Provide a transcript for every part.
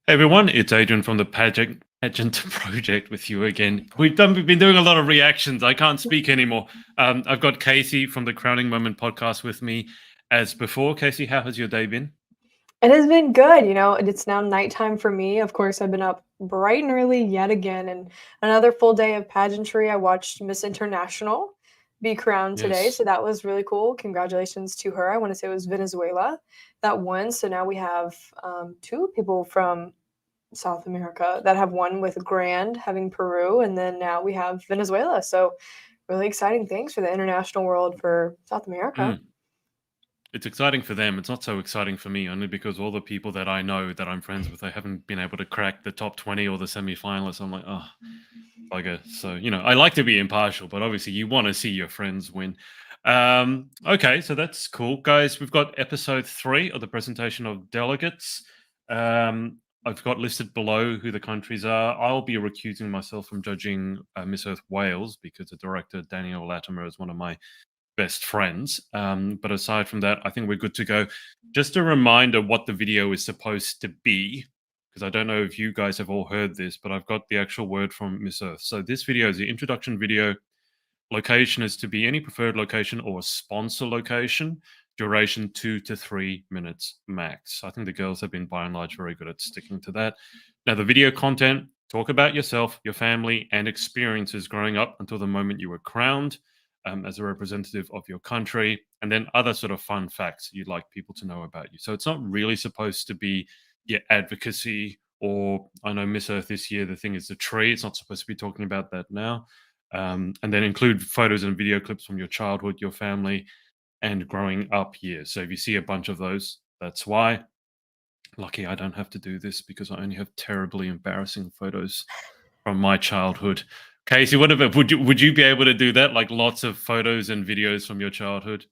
Hey everyone, it's Adrian from the Pageant project with you again. We've been doing a lot of reactions. I can't speak anymore. I've got Casey from the Crowning Moment podcast with me as before. Casey, how has your day been? It has been good, it's now nighttime for me. Of course, I've been up bright and early yet again, and another full day of pageantry. I watched Miss International be crowned today, Yes. so that was really cool. Congratulations to her. I want to say it was Venezuela that won. So now we have two people from South America that have won with Grand, having Peru, and then now we have Venezuela. So really exciting things for the international world for South America. Mm. It's exciting for them. It's not so exciting for me, only because all the people that I know that I'm friends with, they haven't been able to crack the top 20 or the semi-finalists. I'm like, oh, bugger. So, I like to be impartial, but obviously you want to see your friends win. Okay, so that's cool. Guys, we've got episode 3 of the presentation of delegates. I've got listed below who the countries are. I'll be recusing myself from judging Miss Earth Wales because the director, Daniel Latimer, is one of my best friends. But aside from that, I think we're good to go. Just a reminder what the video is supposed to be, because I don't know if you guys have all heard this, but I've got the actual word from Miss Earth. So this video is the introduction video. Location is to be any preferred location or a sponsor location. Duration 2 to 3 minutes max. I think the girls have been by and large very good at sticking to that. Now, the video content, talk about yourself, your family, and experiences growing up until the moment you were crowned as a representative of your country, and then other sort of fun facts you'd like people to know about you. So it's not really supposed to be your advocacy, or I know Miss Earth this year, the thing is the tree. It's not supposed to be talking about that now. And then include photos and video clips from your childhood, your family, and growing up years. So if you see a bunch of those, that's why. Lucky I don't have to do this because I only have terribly embarrassing photos from my childhood. Casey, what about would you be able to do that? Like lots of photos and videos from your childhood?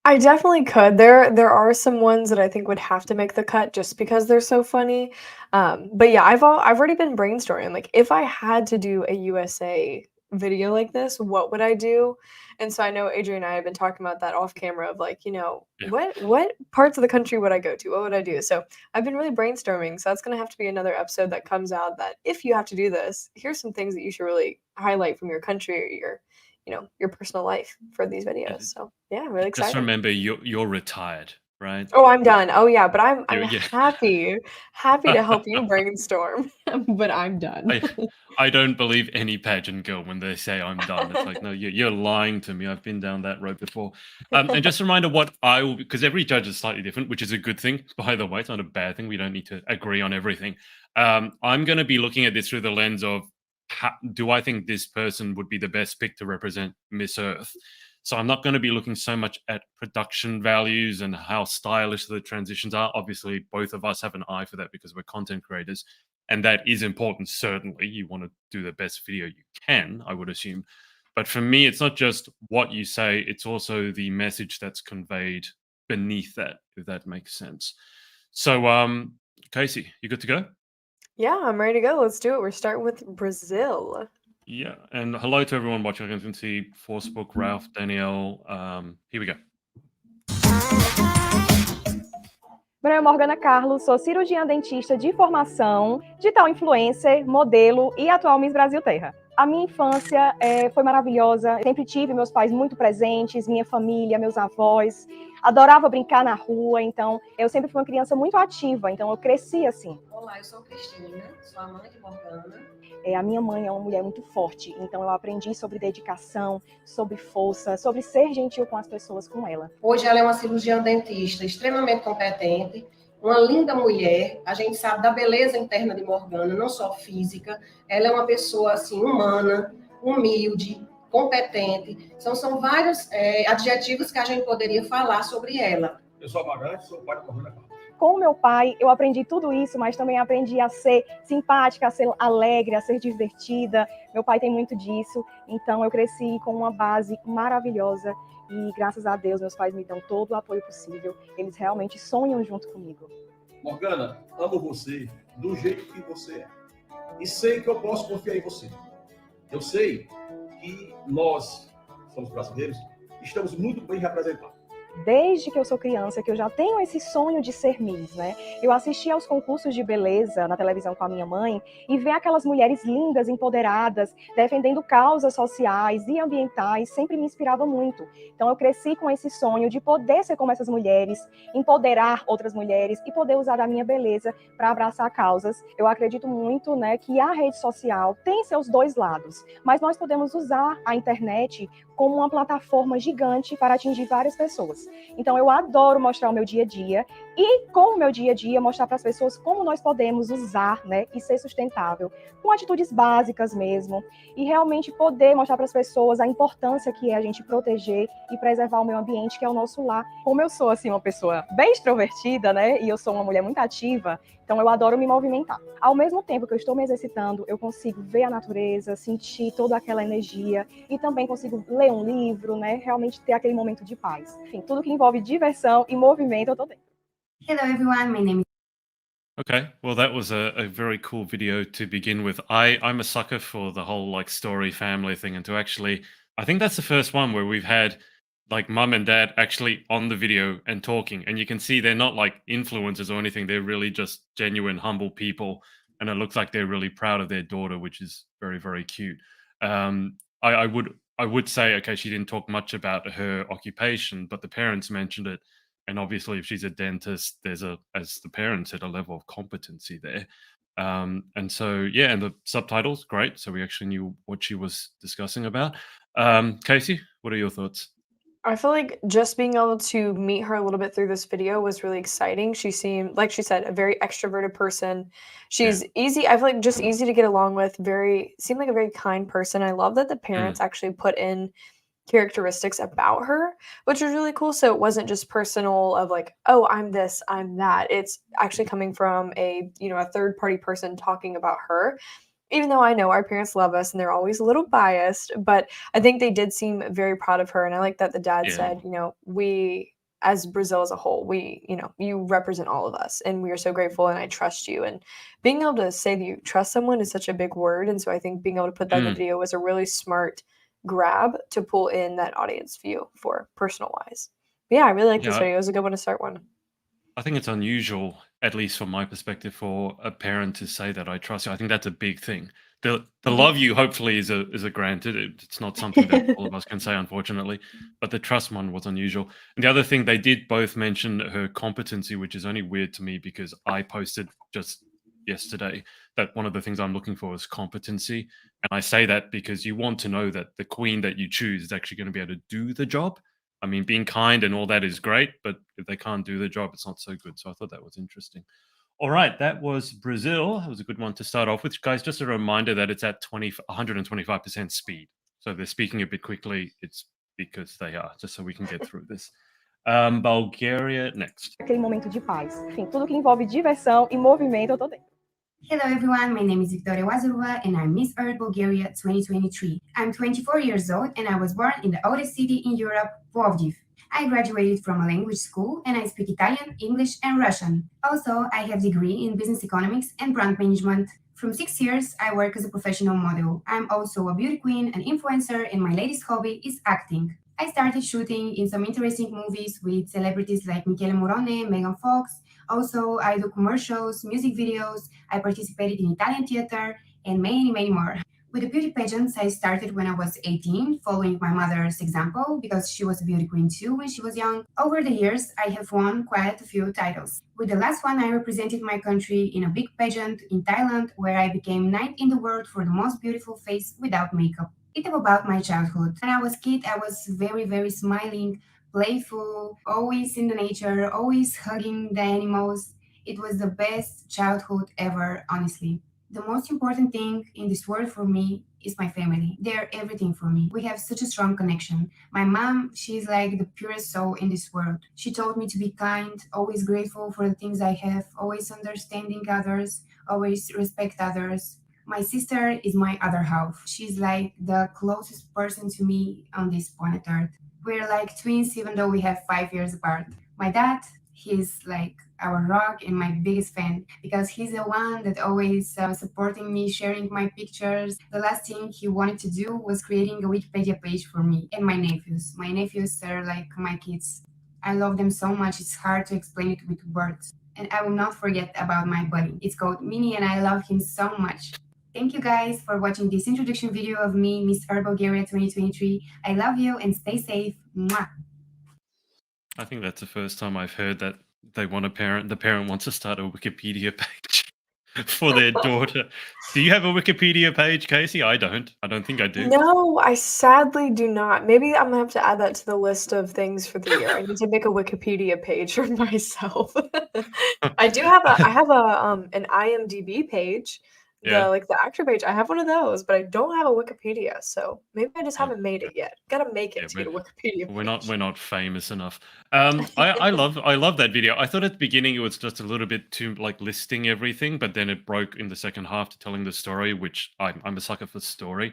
I definitely could. There are some ones that I think would have to make the cut just because they're so funny. But yeah, I've already been brainstorming. Like, if I had to do a USA video like this, what would I do? And so I know Adrian and I have been talking about that off camera of like, Yeah. what parts of the country would I go to? What would I do? So I've been really brainstorming. So that's gonna have to be another episode that comes out that if you have to do this, here's some things that you should really highlight from your country or your personal life for these videos. Yeah. So yeah, I'm really Just excited. remember you're retired, right? Oh, I'm done. Oh yeah, but I'm Yeah. happy to help you brainstorm, but I'm done. I I don't believe any pageant girl when they say I'm done. It's like, no, you're lying to me. I've been down that road before. And just a reminder what I will, because every judge is slightly different, which is a good thing, by the way. It's not a bad thing. We don't need to agree on everything. I'm going to be looking at this through the lens of do I think this person would be the best pick to represent Miss Earth? So I'm not going to be looking so much at production values and how stylish the transitions are. Obviously, both of us have an eye for that because we're content creators, and that is important. Certainly, you want to do the best video you can, I would assume. But for me, it's not just what you say, it's also the message that's conveyed beneath that, if that makes sense. So Casey, you good to go? Yeah, I'm ready to go. Let's do it. We're starting with Brazil. Yeah, and hello to everyone watching. I can see Forcebook, Ralph, Danielle. Here we go. Meu nome é Morgana Carlos, sou cirurgiã dentista de formação, digital influencer, modelo e atual Miss Brasil Terra. A minha infância foi maravilhosa, sempre tive meus pais muito presentes, minha família, meus avós, adorava brincar na rua, então eu sempre fui uma criança muito ativa, então eu cresci assim. Olá, eu sou Cristina, sou a mãe de Morgana. A minha mãe é uma mulher muito forte, então eu aprendi sobre dedicação, sobre força, sobre ser gentil com as pessoas, com ela. Hoje ela é uma cirurgiã dentista extremamente competente, uma linda mulher. A gente sabe da beleza interna de Morgana, não só física. Ela é uma pessoa assim humana, humilde, competente. São vários adjetivos que a gente poderia falar sobre ela. Eu sou Amarante, sou o pai da Morgana. Com o meu pai, eu aprendi tudo isso, mas também aprendi a ser simpática, a ser alegre, a ser divertida. Meu pai tem muito disso, então eu cresci com uma base maravilhosa e, graças a Deus, meus pais me dão todo o apoio possível. Eles realmente sonham junto comigo. Morgana, amo você do jeito que você é. E sei que eu posso confiar em você. Eu sei que nós, somos brasileiros, estamos muito bem representados. Desde que eu sou criança, que eu já tenho esse sonho de ser Miss, né? Eu assisti aos concursos de beleza na televisão com a minha mãe e ver aquelas mulheres lindas, empoderadas, defendendo causas sociais e ambientais, sempre me inspirava muito. Então eu cresci com esse sonho de poder ser como essas mulheres, empoderar outras mulheres e poder usar da minha beleza para abraçar causas. Eu acredito muito, né, que a rede social tem seus dois lados, mas nós podemos usar a internet como uma plataforma gigante para atingir várias pessoas. Então eu adoro mostrar o meu dia a dia e com o meu dia a dia mostrar para as pessoas como nós podemos usar, né, e ser sustentável, com atitudes básicas mesmo, e realmente poder mostrar para as pessoas a importância que é a gente proteger e preservar o meio ambiente, que é o nosso lar. Como eu sou assim uma pessoa bem extrovertida, né, e eu sou uma mulher muito ativa, então eu adoro me movimentar. Ao mesmo tempo que eu estou me exercitando, eu consigo ver a natureza, sentir toda aquela energia e também consigo ler um livro, né? Realmente ter aquele momento de paz. Enfim, tudo que envolve diversão e movimento, eu tô dentro. Hello everyone, my name is Okay, well, that was a very cool video to begin with. I'm a sucker for the whole like story family thing, and to actually, I think that's the first one where we've had like mum and dad actually on the video and talking, and you can see they're not like influencers or anything. They're really just genuine, humble people, and it looks like they're really proud of their daughter, which is very, very cute. I would say, okay, she didn't talk much about her occupation, but the parents mentioned it, and obviously if she's a dentist, there's a, as the parents said, a level of competency there. And so yeah, and the subtitles great, so we actually knew what she was discussing about. Casey, what are your thoughts? I feel like just being able to meet her a little bit through this video was really exciting. She seemed, like she said, a very extroverted person. Yeah. She's easy, I feel like just easy to get along with, very seemed like a very kind person. I love that the Mm, parents actually put in characteristics about her, which was really cool. So it wasn't just personal of like, oh, I'm this, I'm that. It's actually coming from a third party person talking about her. Even though I know our parents love us and they're always a little biased, but I think they did seem very proud of her. And I like that the dad yeah. said, we as Brazil as a whole, you represent all of us and we are so grateful and I trust you. And being able to say that you trust someone is such a big word. And so I think being able to put that in the Mm, video was a really smart grab to pull in that audience view for personal wise. But yeah, I really like this yeah. video. It was a good one to start one. I think it's unusual, at least from my perspective, for a parent to say that I trust you. I think that's a big thing. The Mhm. love you hopefully is a granted. It's not something that all of us can say, unfortunately. But the trust one was unusual. And the other thing, they did both mention her competency, which is only weird to me because I posted just yesterday that one of the things I'm looking for is competency. And I say that because you want to know that the queen that you choose is actually going to be able to do the job. I mean, being kind and all that is great, but if they can't do the job, it's not so good. So I thought that was interesting. All right, that was Brazil. That was a good one to start off with, guys. Just a reminder that it's at 125% speed. So they're speaking a bit quickly. It's because they are, just so we can get through this. Bulgaria next. Aquele momento de paz. Enfim, tudo que envolve diversão e movimento, eu tô dentro. Hello everyone, my name is Victoria Wazurova and I'm Miss Earth Bulgaria 2023. I'm 24 years old and I was born in the oldest city in Europe, Plovdiv. I graduated from a language school and I speak Italian, English and Russian. Also, I have a degree in business economics and brand management. From 6 years, I work as a professional model. I'm also a beauty queen, an influencer, and my latest hobby is acting. I started shooting in some interesting movies with celebrities like Michele Morone, Megan Fox. Also, I do commercials, music videos, I participated in Italian theater, and many, many more. With the beauty pageants, I started when I was 18, following my mother's example, because she was a beauty queen too when she was young. Over the years, I have won quite a few titles. With the last one, I represented my country in a big pageant in Thailand, where I became ninth in the world for the most beautiful face without makeup. It's about my childhood. When I was a kid, I was very, very smiling, playful, always in the nature, always hugging the animals. It was the best childhood ever, honestly. The most important thing in this world for me is my family. They're everything for me. We have such a strong connection. My mom, she's like the purest soul in this world. She told me to be kind, always grateful for the things I have, always understanding others, always respect others. My sister is my other half. She's like the closest person to me on this planet Earth. We're like twins, even though we have 5 years apart. My dad, he's like our rock and my biggest fan because he's the one that always supporting me, sharing my pictures. The last thing he wanted to do was creating a Wikipedia page for me and my nephews. My nephews are like my kids. I love them so much, it's hard to explain it with words. And I will not forget about my buddy. It's called Minnie and I love him so much. Thank you guys for watching this introduction video of me, Miss Bulgaria 2023. I love you and stay safe. Mwah. I think that's the first time I've heard that they want a parent. The parent wants to start a Wikipedia page for their daughter. Do you have a Wikipedia page, Casey? I don't. I don't think I do. No, I sadly do not. Maybe I'm gonna have to add that to the list of things for the year. I need to make a Wikipedia page for myself. I have an IMDb page, Yeah. the actor page. I have one of those, but I don't have a Wikipedia. So maybe I just Yeah. haven't made it yet. Gotta make it Yeah, to get a Wikipedia page. We're not famous enough. I love that video. I thought at the beginning it was just a little bit too like listing everything, but then it broke in the second half to telling the story, which I'm a sucker for story.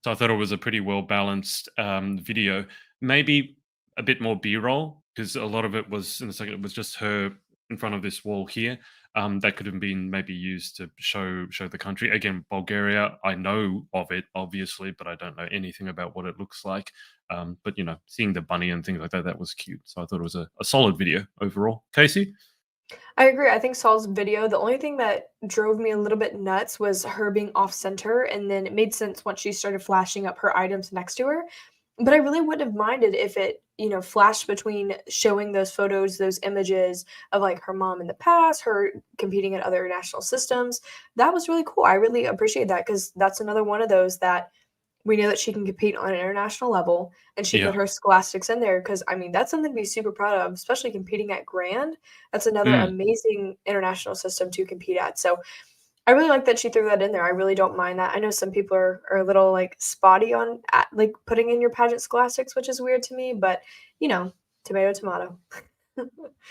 So I thought it was a pretty well balanced video. Maybe a bit more B-roll because a lot of it was in the second. It was just her in front of this wall here. That could have been maybe used to show the country. Again, Bulgaria, I know of it, obviously, but I don't know anything about what it looks like. But, you know, seeing the bunny and things like that, that was cute. So I thought it was a solid video overall. Casey? I agree. I think Saul's video, the only thing that drove me a little bit nuts was her being off center. And then it made sense once she started flashing up her items next to her. But I really wouldn't have minded if it, flashed between showing those photos, those images of like her mom in the past, her competing in other national systems. That was really cool. I really appreciate that because that's another one of those that we know that she can compete on an international level and she Yeah. put her scholastics in there because I mean that's something to be super proud of, especially competing at Grand. That's another amazing international system to compete at. So I really like that she threw that in there. I really don't mind that. I know some people are a little like spotty on like putting in your pageant scholastics, which is weird to me, but tomato, tomato.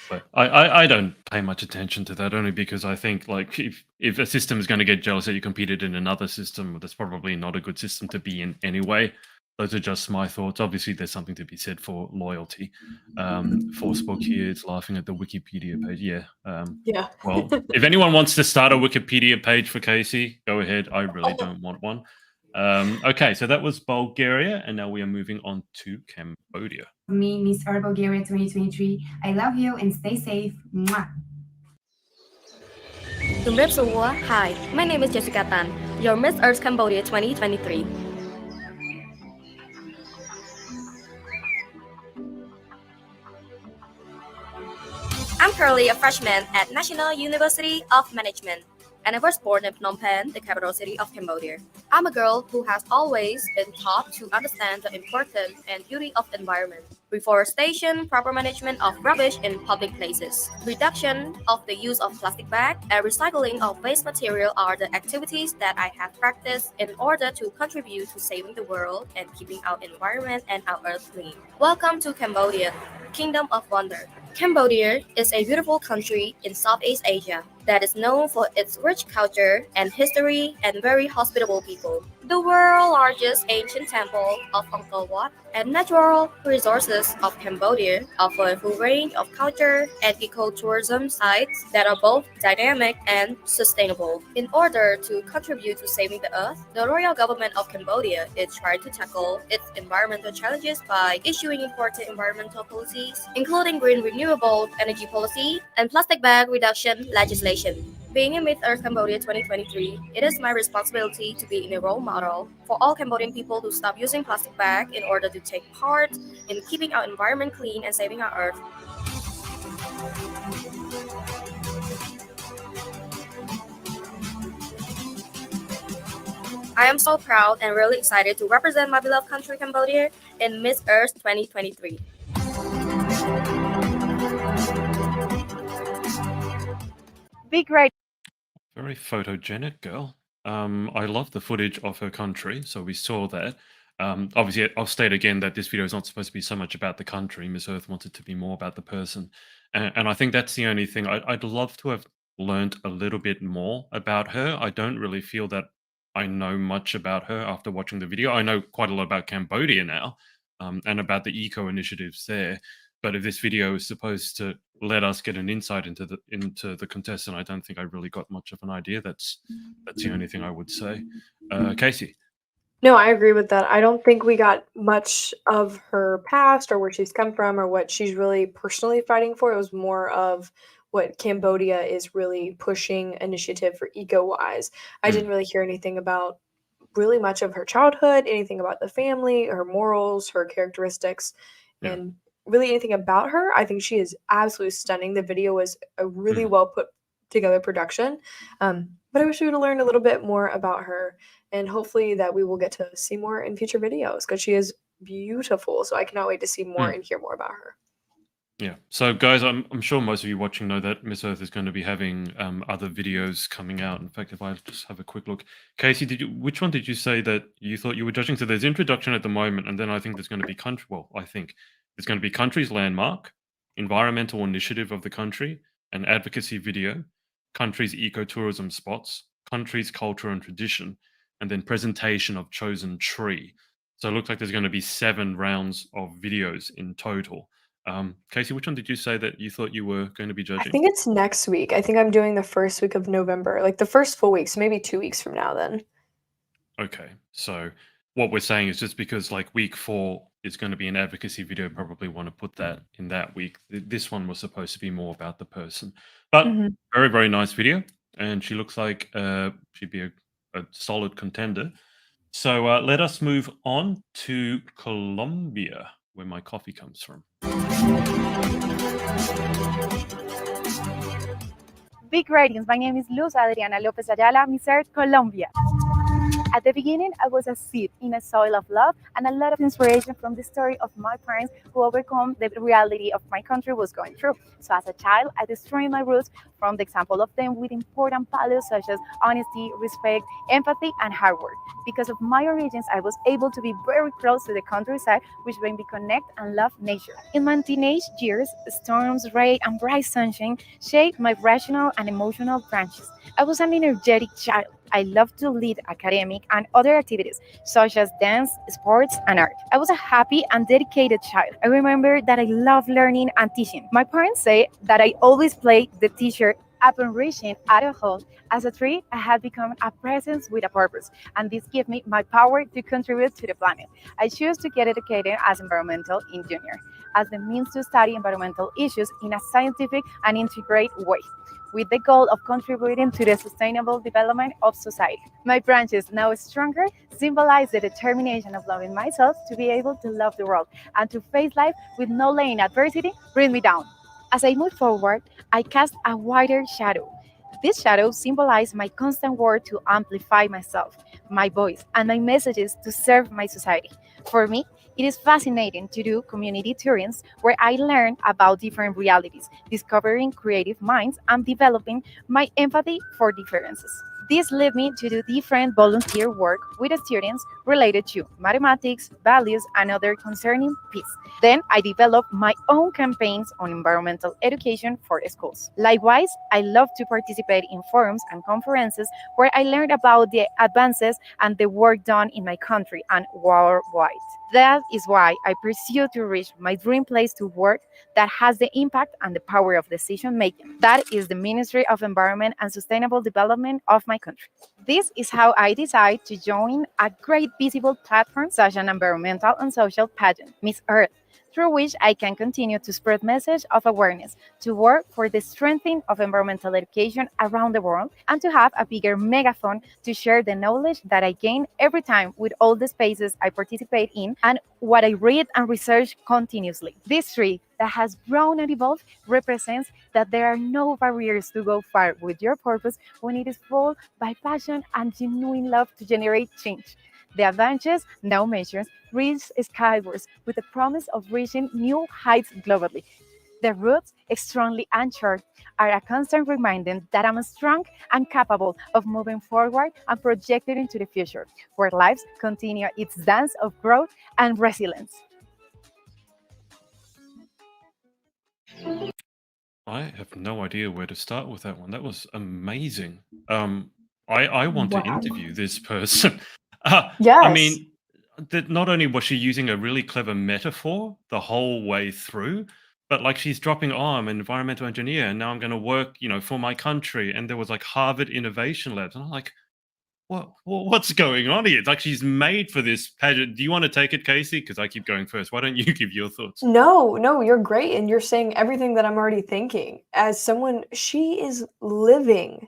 But I don't pay much attention to that only because I think like if a system is going to get jealous that you competed in another system, that's probably not a good system to be in anyway. Those are just my thoughts. Obviously, there's something to be said for loyalty. Forcebook here is laughing at the Wikipedia page. Yeah. Yeah. Well, if anyone wants to start a Wikipedia page for Casey, go ahead. I really don't want one. Okay, so that was Bulgaria, and now we are moving on to Cambodia. Me, Miss Bulgaria 2023. I love you and stay safe. Mwah. Hi, my name is Jessica Tan, your Miss Earth Cambodia 2023. I'm currently a freshman at National University of Management, and I was born in Phnom Penh, the capital city of Cambodia. I'm a girl who has always been taught to understand the importance and beauty of environment, reforestation, proper management of rubbish in public places, reduction of the use of plastic bag, and recycling of waste material are the activities that I have practiced in order to contribute to saving the world and keeping our environment and our earth clean. Welcome to Cambodia, Kingdom of Wonder. Cambodia is a beautiful country in Southeast Asia that is known for its rich culture and history and very hospitable people. The world's largest ancient temple of Angkor Wat and natural resources of Cambodia offer a full range of culture and ecotourism sites that are both dynamic and sustainable. In order to contribute to saving the earth, the royal government of Cambodia is trying to tackle its environmental challenges by issuing important environmental policies, including green renewable energy policy and plastic bag reduction legislation. Being in Miss Earth Cambodia 2023, it is my responsibility to be a role model for all Cambodian people to stop using plastic bag in order to take part in keeping our environment clean and saving our earth. I am so proud and really excited to represent my beloved country Cambodia in Miss Earth 2023. Be great. Very photogenic girl. I love the footage of her country, so we saw that. Obviously, I'll state again that this video is not supposed to be so much about the country. Miss Earth wants it to be more about the person. And I think that's the only thing. I'd love to have learned a little bit more about her. I don't really feel that I know much about her after watching the video. I know quite a lot about Cambodia now, and about the eco initiatives there. But if this video is supposed to let us get an insight into the contestant, I don't think I really got much of an idea. That's the only thing I would say. Casey. No, I agree with that. I don't think we got much of her past or where she's come from or what she's really personally fighting for. It was more of what Cambodia is really pushing initiative for eco-wise. I Mm, didn't really hear anything about really much of her childhood, anything about the family, her morals, her characteristics, yeah. and really anything about her. I think she is absolutely stunning. The video was a really Mm, well put together production. But I wish we would have learned a little bit more about her, and hopefully that we will get to see more in future videos because she is beautiful. So I cannot wait to see more mm. and hear more about her. Yeah. So, guys, I'm sure most of you watching know that Miss Earth is going to be having other videos coming out. In fact, if I just have a quick look, Casey, which one did you say that you thought you were judging? So there's introduction at the moment, and then I think there's going to be country. Well, I think there's going to be country's landmark, environmental initiative of the country, an advocacy video, country's ecotourism spots, country's culture and tradition, and then presentation of chosen tree. So it looks like there's going to be 7 rounds of videos in total. Casey, which one did you say that you thought you were going to be I judging? think it's next week. I think I'm doing the first week of November, like the first full week, so maybe 2 weeks from now then. Okay, so what we're saying is just because like week 4 is going to be an advocacy video, probably want to put that in that week. This one was supposed to be more about the person, but Mhm. very, very nice video, and she looks like she'd be a solid contender. So let us move on to Colombia, where my coffee comes from. Big ratings. My name is Luz Adriana Lopez Ayala, Miss Earth, Colombia. At the beginning, I was a seed in a soil of love and a lot of inspiration from the story of my parents who overcome the reality of my country was going through. So as a child, I destroyed my roots from the example of them with important values such as honesty, respect, empathy, and hard work. Because of my origins, I was able to be very close to the countryside, which made me connect and love nature. In my teenage years, storms, rain, and bright sunshine shaped my rational and emotional branches. I was an energetic child. I loved to lead academic and other activities, such as dance, sports, and art. I was a happy and dedicated child. I remember that I loved learning and teaching. My parents say that I always played the teacher. Upon reaching adulthood, as a tree, I had become a presence with a purpose, and this gave me my power to contribute to the planet. I chose to get educated as environmental engineer, as the means to study environmental issues in a scientific and integrated way, with the goal of contributing to the sustainable development of society. My branches, now stronger, symbolize the determination of loving myself to be able to love the world and to face life with no letting adversity bring me down. As I move forward, I cast a wider shadow. This shadow symbolizes my constant work to amplify myself, my voice, and my messages to serve my society. For me, it is fascinating to do community tours where I learn about different realities, discovering creative minds, and developing my empathy for differences. This led me to do different volunteer work with students related to mathematics, values, and other concerning peace. Then I developed my own campaigns on environmental education for schools. Likewise, I love to participate in forums and conferences where I learned about the advances and the work done in my country and worldwide. That is why I pursue to reach my dream place to work that has the impact and the power of decision making. That is the Ministry of Environment and Sustainable Development of my country. This is how I decide to join a great visible platform such as an environmental and social pageant, Miss Earth, through which I can continue to spread message of awareness, to work for the strengthening of environmental education around the world, and to have a bigger megaphone to share the knowledge that I gain every time with all the spaces I participate in and what I read and research continuously. This tree that has grown and evolved represents that there are no barriers to go far with your purpose when it is fueled by passion and genuine love to generate change. The advances now measures reach skywards with the promise of reaching new heights globally. The roots, strongly anchored, are a constant reminder that I'm strong and capable of moving forward and projected into the future, where lives continue its dance of growth and resilience. I have no idea where to start with that one. That was amazing. I want to Wow. interview this person. I Yes. mean, that not only was she using a really clever metaphor the whole way through, but like she's dropping, oh, I'm an environmental engineer, and now I'm going to work, for my country. And there was like Harvard Innovation Labs, and I'm like, what's going on here? It's like she's made for this pageant. Do you want to take it, Casey? Because I keep going first. Why don't you give your thoughts? No, you're great, and you're saying everything that I'm already thinking. As someone, she is living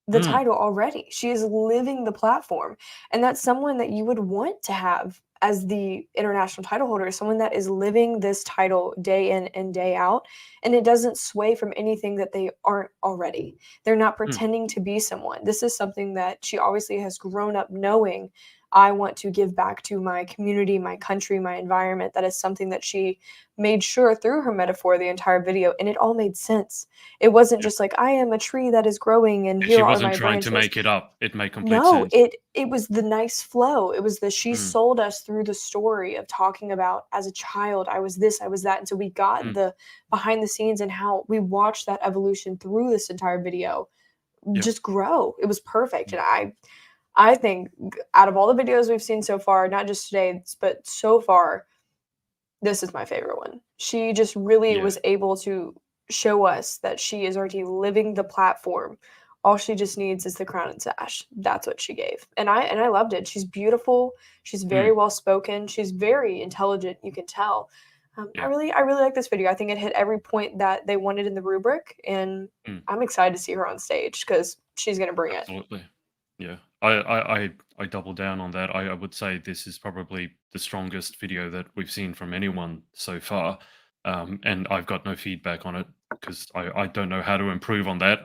the Mm, title already. She is living the platform, and that's someone that you would want to have as the international title holder, someone that is living this title day in and day out, and it doesn't sway from anything that they aren't already. They're not mm, pretending to be someone. This is something that she obviously has grown up knowing. I want to give back to my community, my country, my environment. That is something that she made sure through her metaphor the entire video, and it all made sense. It wasn't yeah. just like, I am a tree that is growing and She here are wasn't my trying to branches. make it up. It made complete No, sense. it was the nice flow. It was the she Mm, sold us through the story of talking about as a child, I was this, I was that. And so we got mm, the behind the scenes and how we watched that evolution through this entire video yeah. just grow. It was perfect. Mm, And I think out of all the videos we've seen so far, not just today, but so far, this is my favorite one. She just really yeah. was able to show us that she is already living the platform. All she just needs is the crown and sash. That's what she gave. And I loved it. She's beautiful. She's very Mm, well spoken. She's very intelligent, you can tell. yeah. I really like this video. I think it hit every point that they wanted in the rubric, and Mm. I'm excited to see her on stage because she's gonna bring it. Absolutely. Yeah. I double down on that. I would say this is probably the strongest video that we've seen from anyone so far. And I've got no feedback on it because I don't know how to improve on that.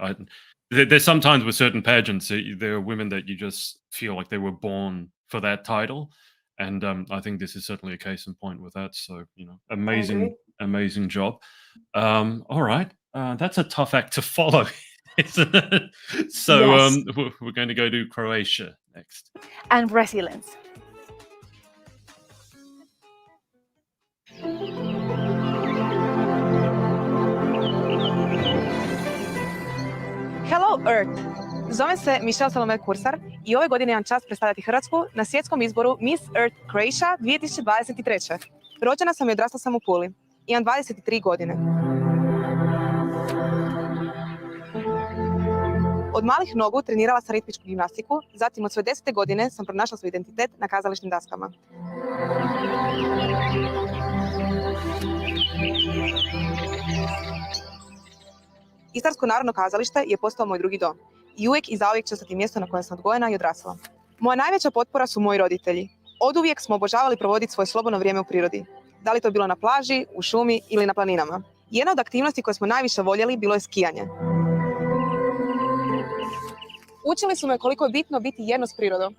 There's sometimes with certain pageants, there are women that you just feel like they were born for that title. And I think this is certainly a case in point with that. So, I agree. amazing job. All right. That's a tough act to follow. Isn't it? So Yes. we're going to go to Croatia next. And resilience. Hello Earth! Zovem se Michelle Salome Kursar i ove godine imam čast predstavljati Hrvatsku na svjetskom izboru Miss Earth Croatia 2023. Rođena sam i odrasla sam u Puli. Imam 23 godine. Od malih nogu trenirala sam ritmičku gimnastiku, zatim od svoje 10. godine sam pronašla svoj identitet na kazališnim daskama. Istarsko narodno kazalište je postao moj drugi dom i uvijek i zauvijek će ostati mjesto na kojem sam odgojena i odrasla. Moja najveća potpora su moji roditelji. Oduvijek smo obožavali provoditi svoje slobodno vrijeme u prirodi. Da li to bilo na plaži, u šumi ili na planinama. Jedna od aktivnosti koje smo najviše voljeli bilo je skijanje. Učili su me koliko je bitno biti jedno s prirodom.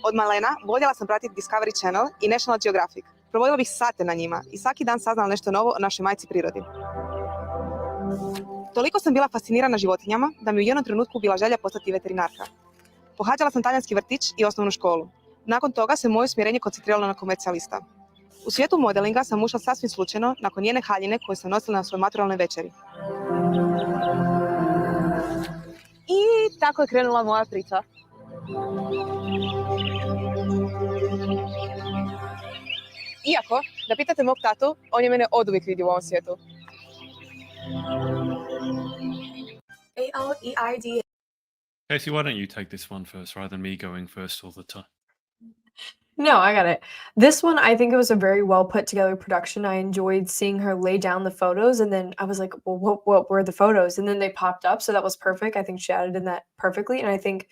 Od malena voljela sam pratiti Discovery Channel i National Geographic. Provodila bih sate na njima i svaki dan saznala nešto novo o našoj majci prirodi. Toliko sam bila fascinirana životinjama da mi u jednom trenutku bila želja postati veterinarka. Pohađala sam talijanski vrtić i osnovnu školu. Nakon toga se moje usmjerenje koncentriralo na komercijalista. U svijetu modelinga sam ušla sasvim slučajno nakon jedne haljine koju sam nosila na svojoj maturalnoj večeri. I tako je krenula moja priča. Iako, da pitate mog tatu, on je mene oduvijek vidio u ovom svijetu. ALEID. Casey, why don't you take this one first rather than me going first all the time? No, I got it. This one, I think it was a very well put together production. I enjoyed seeing her lay down the photos, and then I was like, well, what were the photos? And then they popped up, so that was perfect. I think she added in that perfectly, and I think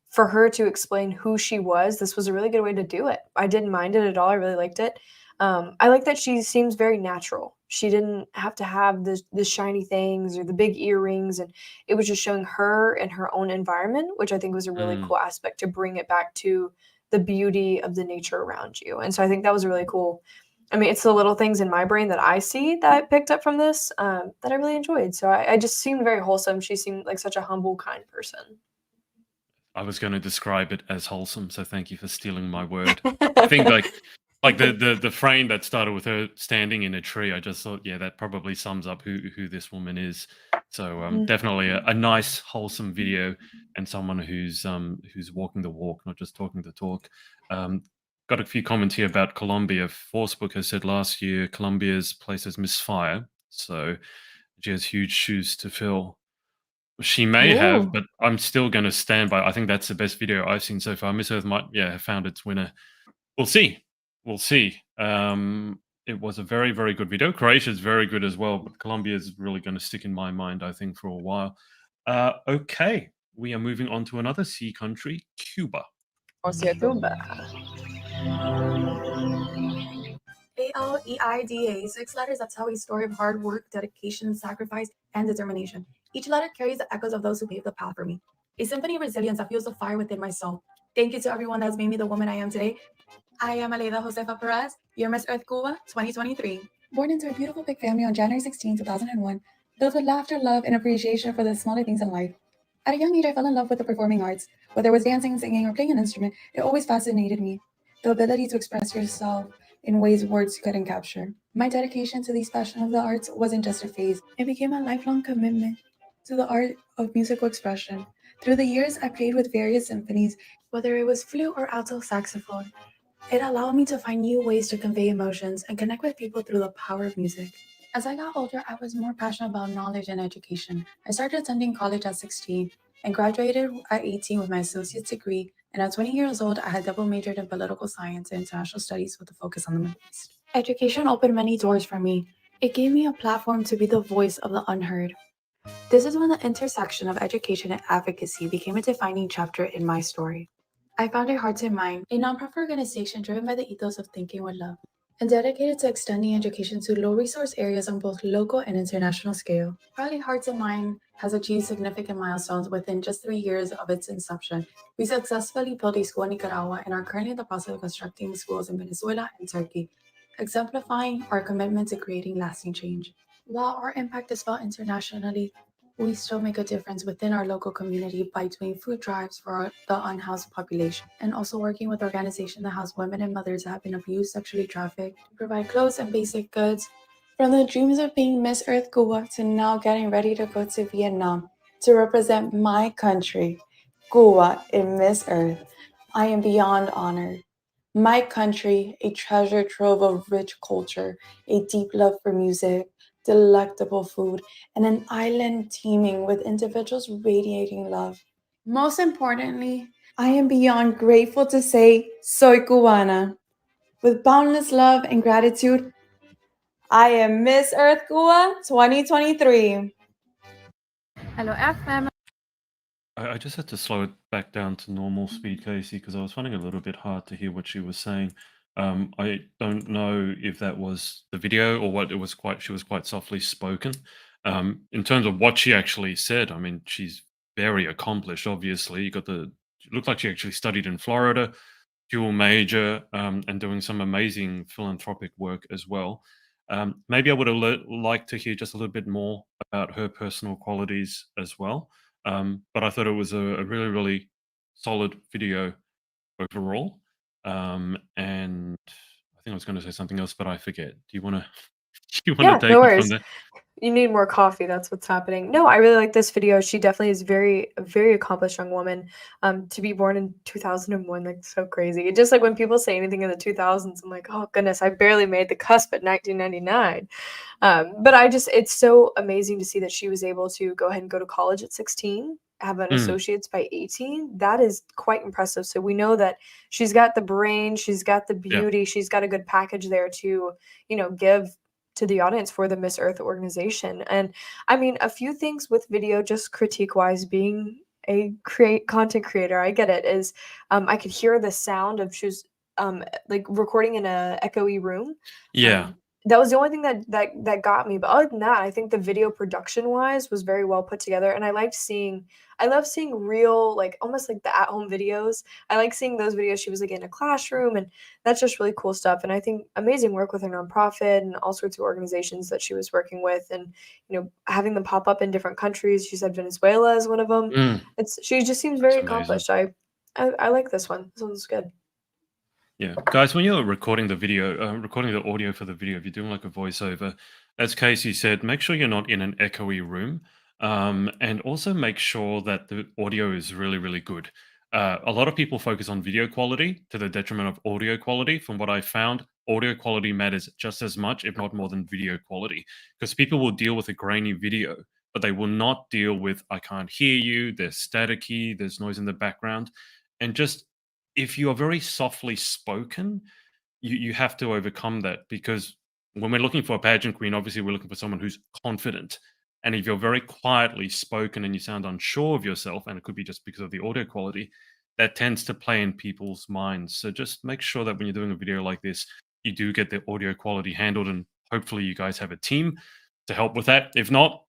for her to explain who she was, this was a really good way to do it. I didn't mind it at all. I really liked it. I like that she seems very natural. She didn't have to have the shiny things or the big earrings, and it was just showing her and her own environment, which I think was a really Mm. cool aspect to bring it back to the beauty of the nature around you. And so I think that was really cool. I mean, it's the little things in my brain that I see that I picked up from this that I really enjoyed. So I just seemed very wholesome. She seemed like such a humble, kind person. I was going to describe it as wholesome, so thank you for stealing my word. I think like the frame that started with her standing in a tree, I just thought, yeah, that probably sums up who this woman is. So definitely a nice, wholesome video, and someone who's walking the walk, not just talking the talk. Got a few comments here about Colombia. Forcebook has said last year Colombia's place as misfire, so she has huge shoes to fill. She may have, Ooh. but I'm still going to stand by. I think that's the best video I've seen so far. Miss Earth might, have found its winner. We'll see. We'll see. It was a very, very good video. Croatia is very good as well, but Colombia is really going to stick in my mind, I think, for a while. Okay, we are moving on to another sea country, Cuba. Cuba. ALEIDA, 6 letters that tell a story of hard work, dedication, sacrifice, and determination. Each letter carries the echoes of those who paved the path for me. A symphony of resilience that fuels the fire within my soul. Thank you to everyone that's made me the woman I am today. I am Aleida Josefa Perez, your Miss Earth Cuba 2023. Born into a beautiful big family on January 16, 2001, filled with laughter, love, and appreciation for the smaller things in life. At a young age, I fell in love with the performing arts. Whether it was dancing, singing, or playing an instrument, it always fascinated me. The ability to express yourself in ways words couldn't capture. My dedication to these passion of the arts wasn't just a phase. It became a lifelong commitment to the art of musical expression. Through the years, I played with various symphonies, whether it was flute or alto saxophone. It allowed me to find new ways to convey emotions and connect with people through the power of music. As I got older, I was more passionate about knowledge and education. I started attending college at 16 and graduated at 18 with my associate's degree. And at 20 years old, I had double majored in political science and international studies with a focus on the Middle East. Education opened many doors for me. It gave me a platform to be the voice of the unheard. This is when the intersection of education and advocacy became a defining chapter in my story. I founded Hearts in Mind, a nonprofit organization driven by the ethos of thinking with love and dedicated to extending education to low-resource areas on both local and international scale. Proudly, Hearts in Mind has achieved significant milestones within just 3 years of its inception. We successfully built a school in Nicaragua and are currently in the process of constructing schools in Venezuela and Turkey, exemplifying our commitment to creating lasting change. While our impact is felt internationally, we still make a difference within our local community by doing food drives for the unhoused population and also working with organizations that house women and mothers that have been abused, sexually trafficked, to provide clothes and basic goods. From the dreams of being Miss Earth Cuba to now getting ready to go to Vietnam to represent my country, Cuba, in Miss Earth, I am beyond honored. My country, a treasure trove of rich culture, a deep love for music, delectable food, and an island teeming with individuals radiating love. Most importantly, I am beyond grateful to say, soy cubana. With boundless love and gratitude, I am Miss Earth Cuba 2023. Hello, FM. I just had to slow it back down to normal speed, Casey, because I was finding it a little bit hard to hear what she was saying. I don't know if that was the video or what it was. She was quite softly spoken. In terms of what she actually said, I mean, she's very accomplished. Obviously, it looked like she actually studied in Florida, dual major, and doing some amazing philanthropic work as well. Maybe I would have liked to hear just a little bit more about her personal qualities as well. But I thought it was a really, really solid video overall. And I think I was going to say something else, but I forget. Do you want to? You want Yeah, to take no it from worries. there? You need more coffee. That's what's happening. No, I really like this video. She definitely is a very accomplished young woman. To be born in 2001, like so crazy. Just like when people say anything in the 2000s, I'm like, oh goodness, I barely made the cusp at 1999. But it's so amazing to see that she was able to go ahead and go to college at 16, have an associate's by 18. That is quite impressive. So we know that she's got the brain, she's got the beauty, she's got a good package there to, give to the audience for the Miss Earth organization. And I mean, a few things with video, just critique wise, being a content creator, I get it, is I could hear the sound of she was like recording in a echoey room. Yeah. That was the only thing that got me. But other than that, I think the video production wise was very well put together. And I love seeing real, like almost like the at-home videos. I like seeing those videos. She was like in a classroom, and that's just really cool stuff. And I think amazing work with her nonprofit and all sorts of organizations that she was working with, and having them pop up in different countries. She said Venezuela is one of them. She just seems very accomplished. I like this one. This one's good. Yeah, guys, when you're recording the video, recording the audio for the video, if you're doing like a voiceover, as Casey said, make sure you're not in an echoey room, and also make sure that the audio is really, really good. A lot of people focus on video quality to the detriment of audio quality. From what I found, audio quality matters just as much, if not more, than video quality, because people will deal with a grainy video but they will not deal with, I can't hear you, there's staticky, there's noise in the background. And just if you are very softly spoken, you have to overcome that, because when we're looking for a pageant queen, obviously we're looking for someone who's confident. And if you're very quietly spoken and you sound unsure of yourself, and it could be just because of the audio quality, that tends to play in people's minds. So just make sure that when you're doing a video like this, you do get the audio quality handled, and hopefully you guys have a team to help with that. If not,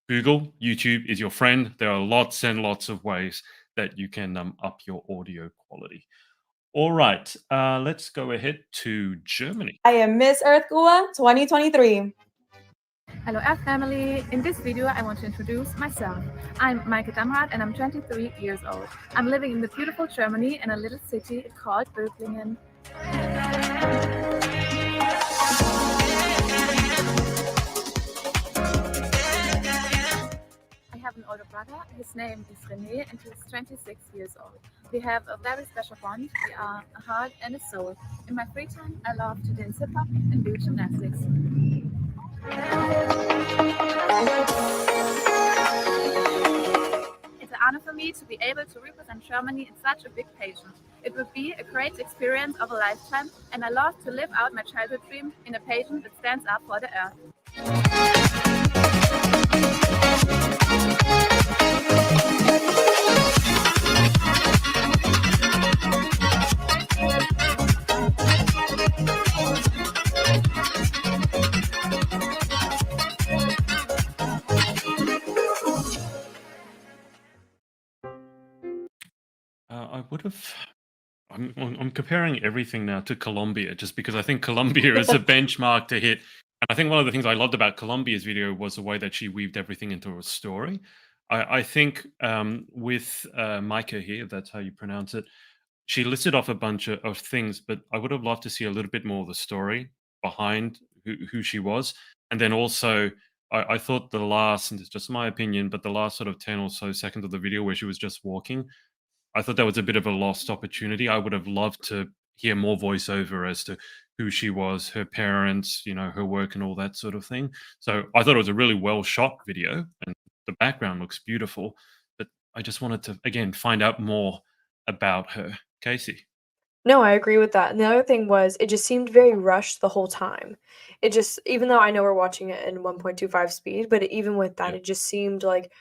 Google, YouTube is your friend. There are lots and lots of ways that you can up your audio quality. All right, let's go ahead to Germany. I am Miss Earth Cuba 2023. Hello, F family. In this video, I want to introduce myself. I'm Maike Damrat and I'm 23 years old. I'm living in the beautiful Germany in a little city called Böblingen. I have an older brother. His name is René and he's 26 years old. We have a very special bond. We are a heart and a soul. In my free time, I love to dance hip-hop and do gymnastics. It's an honor for me to be able to represent Germany in such a big pageant. It would be a great experience of a lifetime, and I love to live out my childhood dream in a pageant that stands up for the earth. I would have. I'm comparing everything now to Colombia, just because I think Colombia is a benchmark to hit. And I think one of the things I loved about Colombia's video was the way that she weaved everything into a story. I think with Maike here, that's how you pronounce it, she listed off a bunch of things, but I would have loved to see a little bit more of the story behind who she was. And then also, I thought the last, and it's just my opinion, but the last sort of 10 or so seconds of the video where she was just walking, I thought that was a bit of a lost opportunity. I would have loved to hear more voiceover as to who she was, her parents, her work and all that sort of thing. So I thought it was a really well shot video and the background looks beautiful, but I just wanted to, again, find out more about her. Casey. No, I agree with that. And the other thing was, it just seemed very rushed the whole time. It just, even though I know we're watching it in 1.25 speed, but even with that, it just seemed like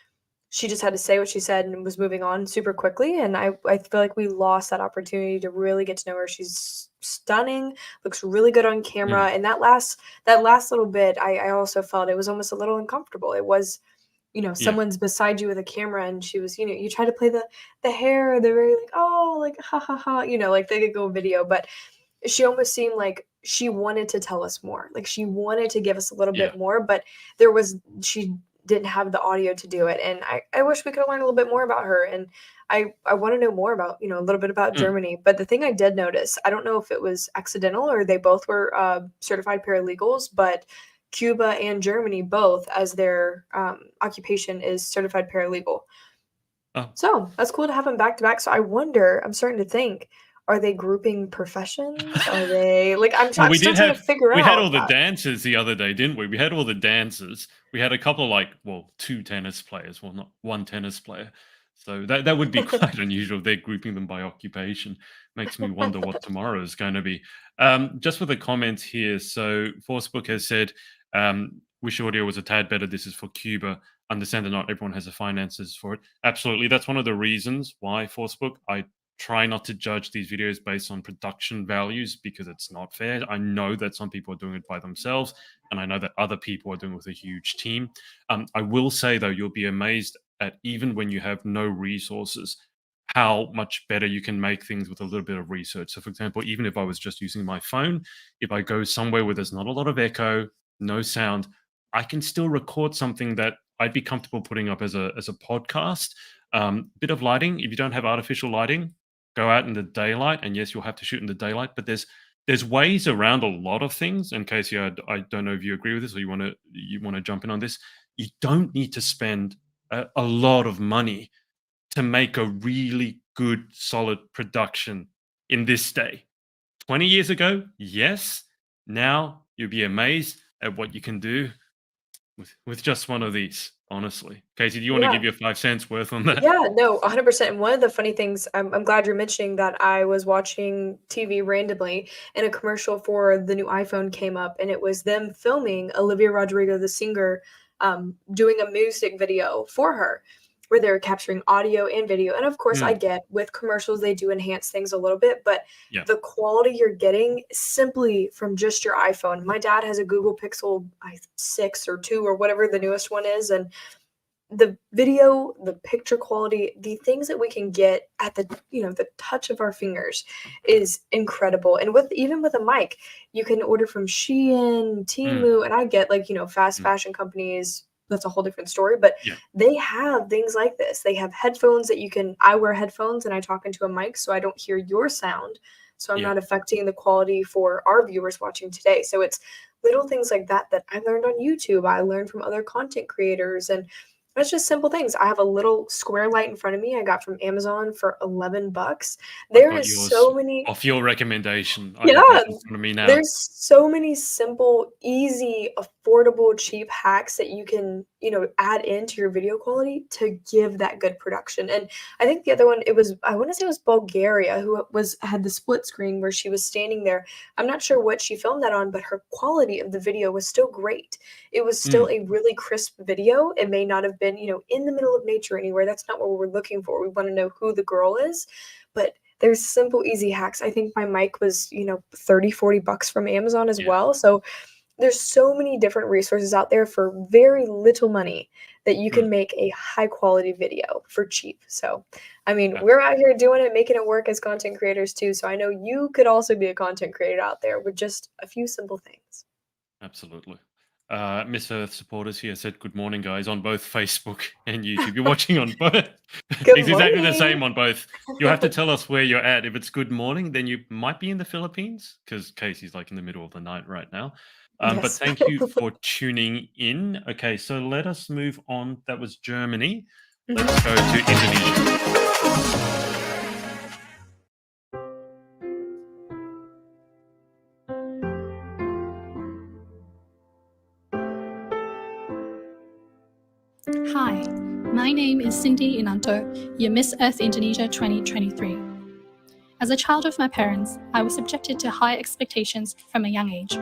she just had to say what she said and was moving on super quickly. And I feel like we lost that opportunity to really get to know her. She's stunning, looks really good on camera. And that last little bit, I also felt it was almost a little uncomfortable. It was, someone's beside you with a camera and she was, you try to play the hair, they're very like, oh, like, ha, ha, ha, like they could go video, but she almost seemed like she wanted to tell us more. Like she wanted to give us a little bit more, but she didn't have the audio to do it. And I wish we could learn a little bit more about her. And I want to know more about, a little bit about Germany. But the thing I did notice, I don't know if it was accidental or they both were certified paralegals, but Cuba and Germany both, as their occupation is certified paralegal. Oh. So that's cool to have them back to back. So I wonder, I'm starting to think, are they grouping professions? Are they like, I'm still trying to figure out. We had all the dancers the other day, didn't we? We had all the dancers. We had a couple of two tennis players. Well, not one tennis player. So that would be quite unusual. They're grouping them by occupation. Makes me wonder what tomorrow is going to be. Just for the comments here. So Forcebook has said, wish audio was a tad better. This is for Cuba. Understand that not everyone has the finances for it. Absolutely. That's one of the reasons why Forcebook, I try not to judge these videos based on production values because it's not fair. I know that some people are doing it by themselves, and I know that other people are doing it with a huge team. I will say, though, you'll be amazed at, even when you have no resources, how much better you can make things with a little bit of research. So, for example, even if I was just using my phone, if I go somewhere where there's not a lot of echo, no sound, I can still record something that I'd be comfortable putting up as a podcast. Bit of lighting. If you don't have artificial lighting, go out in the daylight, and yes, you'll have to shoot in the daylight, but there's ways around a lot of things. And Casey, I don't know if you agree with this or you want to jump in on this. You don't need to spend a lot of money to make a really good, solid production in this day. 20 years ago, yes. Now you'll be amazed at what you can do with just one of these. honestly. Casey, do you want to Yeah. give your 5 cents worth on that? Yeah, no, 100%. And one of the funny things, I'm glad you're mentioning that. I was watching TV randomly and a commercial for the new iPhone came up, and it was them filming Olivia Rodrigo, the singer, doing a music video for her where they're capturing audio and video. And of course, I Mm, get with commercials, they do enhance things a little bit, but yeah. the quality you're getting simply from just your iPhone. My dad has a Google Pixel 6 or 2 or whatever the newest one is, and the video, the picture quality, the things that we can get at the touch of our fingers is incredible. And with even with a mic, you can order from Shein, Mm, Temu, and I get fast mm, fashion companies, that's a whole different story, but yeah. they have things like this. They have headphones that I wear headphones and I talk into a mic so I don't hear your sound. So I'm Yeah. not affecting the quality for our viewers watching today. So it's little things like that that I learned on YouTube. I learned from other content creators, and it's just simple things. I have a little square light in front of me I got from Amazon for $11. I've There got is yours so many off your recommendation. I Yeah, got that in front of me now. there's so many simple, easy, affordable, cheap hacks that you can, add into your video quality to give that good production. And I think the other one, I want to say it was Bulgaria who had the split screen where she was standing there. I'm not sure what she filmed that on, but her quality of the video was still great. It was still Mm, a really crisp video. It may not have been, in the middle of nature anywhere. That's not what we're looking for. We want to know who the girl is, but there's simple, easy hacks. I think my mic was, 30, $40 from Amazon as yeah. well. So there's so many different resources out there for very little money that you Mm, can make a high quality video for cheap. So, I mean, yeah. we're out here doing it, making it work as content creators too. So I know you could also be a content creator out there with just a few simple things. Absolutely. Miss Earth supporters here said good morning, guys, on both Facebook and YouTube. You're watching on both. Good It's exactly the morning. same on both. You have to tell us where you're at. If it's good morning, then you might be in the Philippines because Casey's like in the middle of the night right now. But Yes. thank you for tuning in. Okay, so let us move on. That was Germany. Let's go to Indonesia. Hi, my name is Cindy Inanto, your Miss Earth Indonesia 2023. As a child of my parents, I was subjected to high expectations from a young age.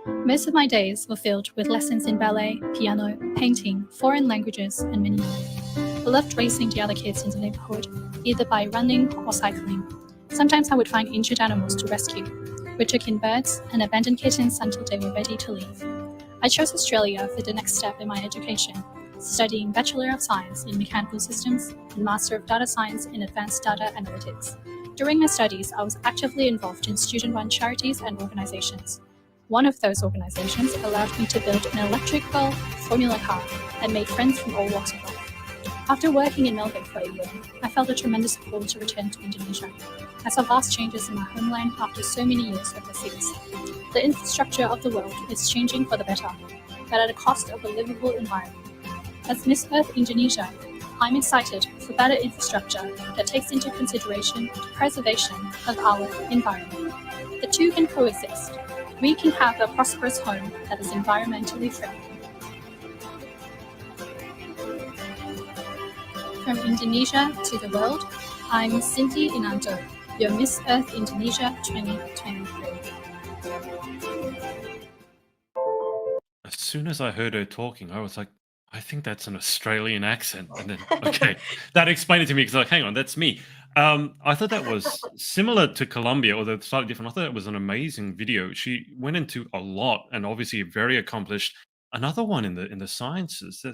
Most of my days were filled with lessons in ballet, piano, painting, foreign languages, and many more. I loved racing the other kids in the neighborhood, either by running or cycling. Sometimes I would find injured animals to rescue. We took in birds and abandoned kittens until they were ready to leave. I chose Australia for the next step in my education, studying Bachelor of Science in Mechanical Systems and Master of Data Science in Advanced Data Analytics. During my studies, I was actively involved in student-run charities and organizations. One of those organizations allowed me to build an electrical Formula car and made friends from all walks of life. After working in Melbourne for a year, I felt a tremendous pull to return to Indonesia. I saw vast changes in my homeland after so many years overseas. The infrastructure of the world is changing for the better, but at a cost of a livable environment. As Miss Earth Indonesia, I'm excited for better infrastructure that takes into consideration the preservation of our environment. The two can coexist. We can have a prosperous home that is environmentally friendly. From Indonesia to the world, I'm Cindy Inanto, your Miss Earth Indonesia 2023. As soon as I heard her talking, I was like, I think that's an Australian accent. And then, okay, that explained it to me because, like, hang on, that's me. I thought that was similar to Colombia, although slightly different. I thought it was an amazing video. She went into a lot and obviously very accomplished. Another one in the sciences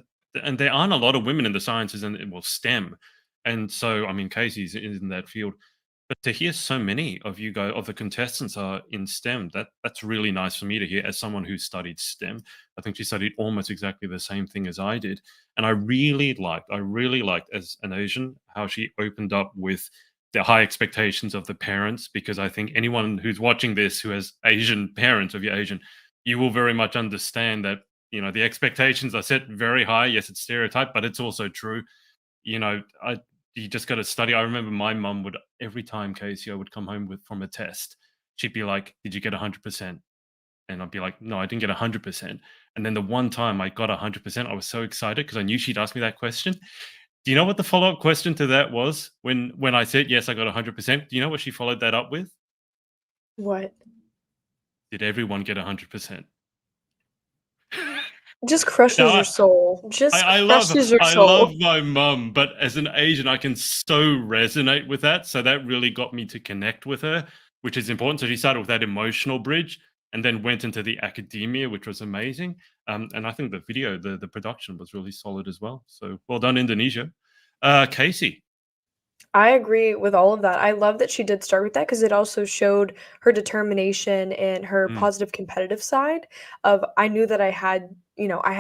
and there aren't a lot of women in the sciences and well STEM, and so I mean Casey's in that field. But to hear so many of you go of the contestants are in STEM, that's really nice for me to hear as someone who studied STEM. I think she studied almost exactly the same thing as I did. And I really liked as an Asian how she opened up with the high expectations of the parents, because I think anyone who's watching this who has Asian parents, if you're Asian, you will very much understand that, the expectations are set very high. Yes, it's stereotype, but it's also true. You just got to study. I remember my mum would, every time Casey I would come home from a test, she'd be like, "Did you get 100%?" And I'd be like, no, I didn't get 100%. And then the one time I got 100%, I was so excited because I knew she'd ask me that question. Do you know what the follow-up question to that was? When I said, yes, I got 100%, do you know what she followed that up with? What? Did everyone get 100%? Just crushes Now, your soul. Just I crushes your I soul. love my mum, but as an Asian, I can so resonate with that. So that really got me to connect with her, which is important. So she started with that emotional bridge and then went into the academia, which was amazing. And I think the video, the production was really solid as well. So well done, Indonesia. Casey. I agree with all of that. I love that she did start with that because it also showed her determination and her Mm, positive competitive side of I knew that I had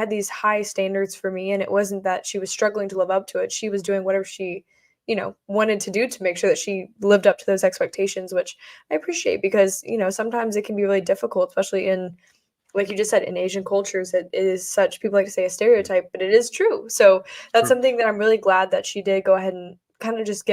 these high standards for me and it wasn't that she was struggling to live up to it. She was doing whatever she, wanted to do to make sure that she lived up to those expectations, which I appreciate because, sometimes it can be really difficult, especially in like you just said, in Asian cultures, it is such people like to say a stereotype, but it is true. So that's true. something that I'm really glad that she did go ahead and kind of just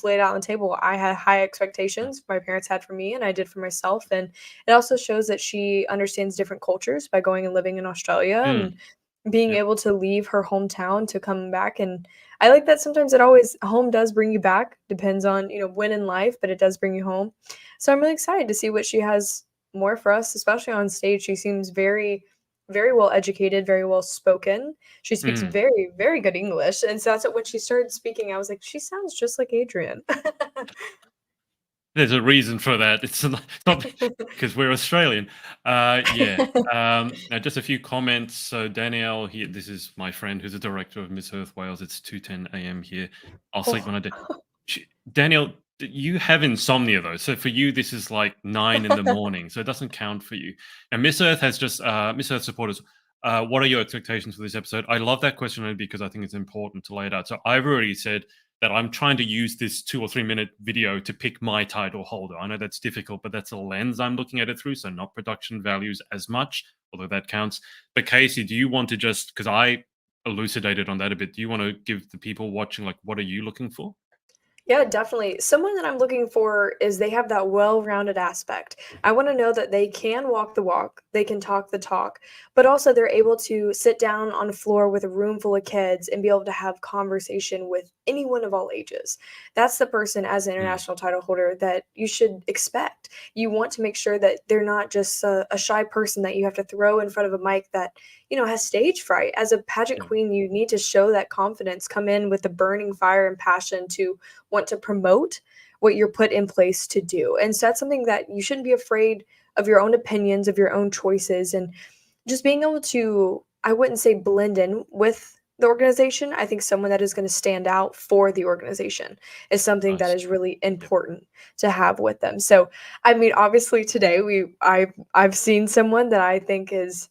lay it out on the table. I had high expectations my parents had for me and I did for myself. And it also shows that she understands different cultures by going and living in Australia and Mm, being yeah. able to leave her hometown to come back. And I like that sometimes it always home does bring you back, depends on, when in life, but it does bring you home. So I'm really excited to see what she has more for us, especially on stage. She seems very, very well educated, very well spoken. She speaks Mm. very, very good English. And so that's what when she started speaking, I was like, she sounds just like Adrian. There's a reason for that. It's not because we're Australian. Yeah. Now just a few comments. So Danielle here, this is my friend who's a director of Miss Earth Wales. It's 2:10 a.m. here. I'll sleep when I do. Danielle, you have insomnia though. So for you, this is like 9 in the morning. So it doesn't count for you. And Miss Earth has just Miss Earth supporters. What are your expectations for this episode? I love that question only because I think it's important to lay it out. So I've already said that I'm trying to use this 2 or 3 minute video to pick my title holder. I know that's difficult, but that's a lens I'm looking at it through. So not production values as much, although that counts. But Casey, do you want to just, because I elucidated on that a bit, do you want to give the people watching, like, what are you looking for? Yeah, definitely. Someone that I'm looking for is they have that well-rounded aspect. I want to know that they can walk the walk, they can talk the talk, but also they're able to sit down on the floor with a room full of kids and be able to have conversation with anyone of all ages. That's the person as an Mm, international title holder that you should expect. You want to make sure that they're not just a shy person that you have to throw in front of a mic that, has stage fright. As a pageant yeah. queen, you need to show that confidence, come in with the burning fire and passion to want to promote what you're put in place to do. And so that's something that you shouldn't be afraid of your own opinions, of your own choices, and just being able to, I wouldn't say blend in with the organization. I think someone that is going to stand out for the organization is something that Nice. is really important to have with them. So, I mean, obviously today I've seen someone that I think has